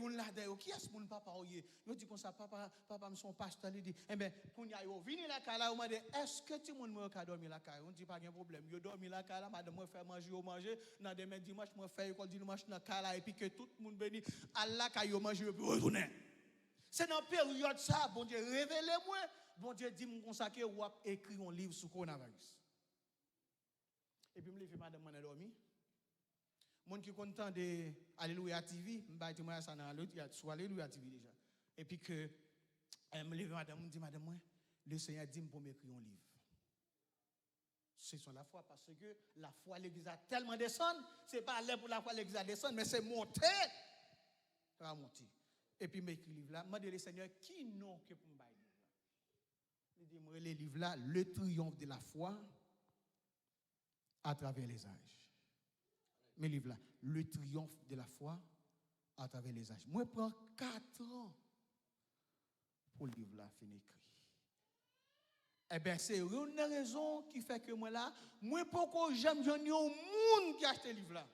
qui est-ce mon papa? Il dit comme ça, papa, me son pasteur, il dit, eh bien, quand il y a venu la caille, on m'a dit, est-ce que tu m'as dormi la caille? On dit, pas de problème. Il a dormi la caille, madame, moi, fait manger, dans demain dimanche, moi, fait école dimanche dans la caille, et puis que tout le monde bénit, à la caille, manger, et puis retourner. C'est dans la période ça, bon Dieu, révélez-moi, bon Dieu, dit-moi comme ça, que vous avez écrit un livre sur le coronavirus. Et puis, je me lève, madame, moi, dormi. Mon qui content de Alléluia TV, m'ba dit moi ça sur Alléluia TV déjà. Et puis que me lève madame, me dit madame moi, le Seigneur dit pour m'écrire un livre. C'est sur la foi parce que la foi l'église a tellement descendu, c'est pas là pour la foi l'église a descendu mais c'est monter. Ça va monter. Et puis m'écrire livre là, m'a dit le Seigneur qui non que pour m'bailler livre là. Il dit moi les livres là, le triomphe de la foi à travers les âges. Mes livres là, le triomphe de la foi à travers les âges. Moi, je prends 4 ans pour le livre là, fin écrit. Eh bien, c'est une raison qui fait que moi là, moi, pourquoi j'aime un monde qui a acheté le livre là,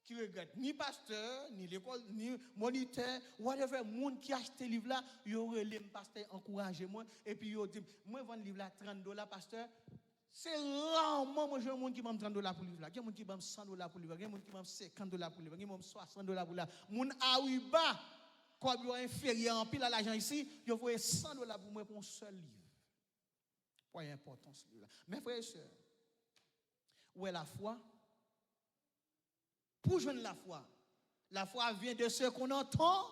qui regrette ni pasteur, ni l'école, ni moniteur, whatever, monde qui a acheté le livre là, il aurait les pasteur encourager moi, et puis il dit, moi, je vends le livre là $30, pasteur. C'est rarement moi j'ai un monde qui m'a $30 pour le livre là, il y a un monde qui m'a $100 pour le livre, il y a un monde qui m'a $50 pour le livre, il y a un monde qui m'a $60 pour le livre. Mon aouiba quoi bien inférieur en pile à l'argent ici, il faut $100 pour moi pour un seul livre. Pour l'importance livre là. Mes frères et sœurs, où est la foi? Pour joindre la foi vient de ce qu'on entend.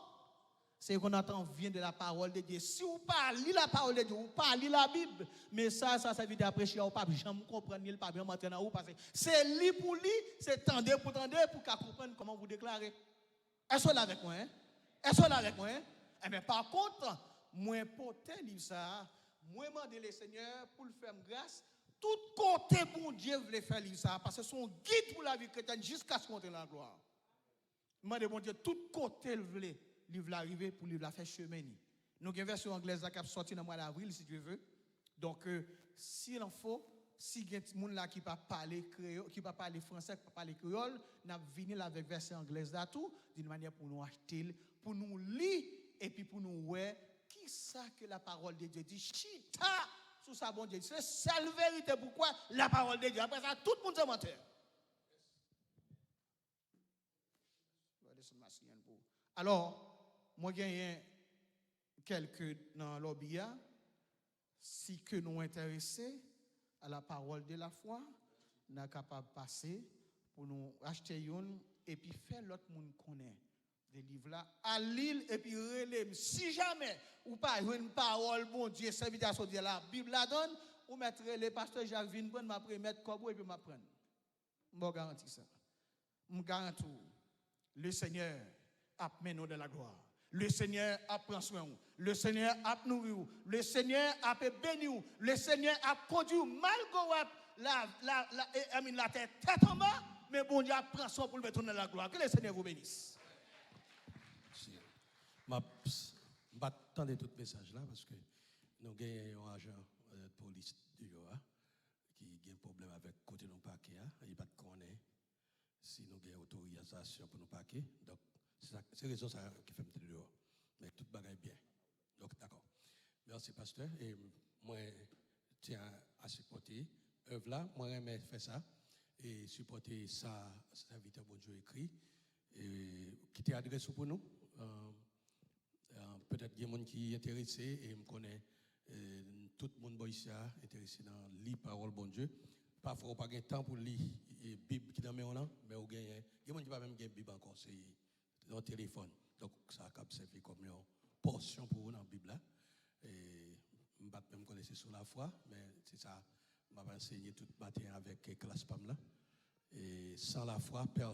Ce qu'on entend vient de la parole de Dieu. Si vous parlez la parole de Dieu, vous parlez la Bible, mais ça veut dire après, vous ne pouvez jamais comprendre, vous ne pouvez pas entrer dans vous, parce que c'est lui pour lui, c'est tendre pour comprendre comment vous déclarez. Est-ce que là avec moi? Est-ce que là avec moi? Eh bien, par contre, moi, porter livre ça, moi, demander le Seigneur pour le faire grâce, tout côté bon Dieu voulait faire livre ça, parce que c'est son guide pour la vie chrétienne jusqu'à ce qu'on ait la gloire. Moi, bon Dieu, tout côté le voulait. Livre l'arrivée pour livre la faire chemin. Nous avons une version anglaise qui a sorti dans le mois d'avril si tu veux. Donc s'il en faut, si il y a des gens là qui ne parlent pas parler créole, qui ne parlent pas parler français, qui ne parlent pas parler créole, nous avons venu avec version anglaise là tout d'une manière pour nous acheter, pour nous lire et puis pour nous voir qui ça que la parole de Dieu dit. Chita sous sa bon Dieu. C'est la seule vérité pourquoi la parole de Dieu. Après ça tout le monde est menteur. Alors moi, j'ai quelques dans le lobby, si que nous intéressés à la parole de la foi, nous sommes capables de passer pour nous acheter une et puis faire l'autre monde connaître des livres là à l'île et puis relève. Si jamais ou pas une parole, bon Dieu, serviteur de la Bible la donne, ou mettre les pasteurs Jacques Vin prendre ma mettre corbeau et puis m'a prendre. Je garantis ça. Je garantis le Seigneur a mené dans la gloire. Le Seigneur a pris soin de vous. Le Seigneur a nourri vous. Le Seigneur a béni vous. Le Seigneur a conduit malgré la tête en bas, mais bon Dieu a pris soin pour le mettre dans la gloire. Que le Seigneur vous bénisse. Je ne vais pas attendez tout message là parce que nous avons un agent de police de Yoa qui a un problème avec côté nos paquets. Il ne pas connaître si nous avons autorisation pour nous paquets. Donc, c'est raison ça qui fait me dehors. Mais tout bagaille bien. Donc, d'accord. Merci, pasteur. Et moi, tiens à supporter œuvre là. Moi, j'aime faire ça. Et supporter ça, serviteur bon Dieu écrit. Et qui t'est adressé pour nous. Peut-être qu'il y a des gens qui sont intéressés et me connaissent. Tout le monde ici est intéressé dans lire parole bon Dieu. Parfois, on n'a pas de temps pour lire la Bible qui est dans mes mains, mais il y a des gens qui n'ont pas même de Bible encore, c'est dans le téléphone. Donc, ça a servi comme une portion pour vous dans la Bible. Et je ne sais pas même connaître sur la foi, mais c'est ça, je vais enseigner tout matin avec la classe PAM là. Et sans la foi, personne.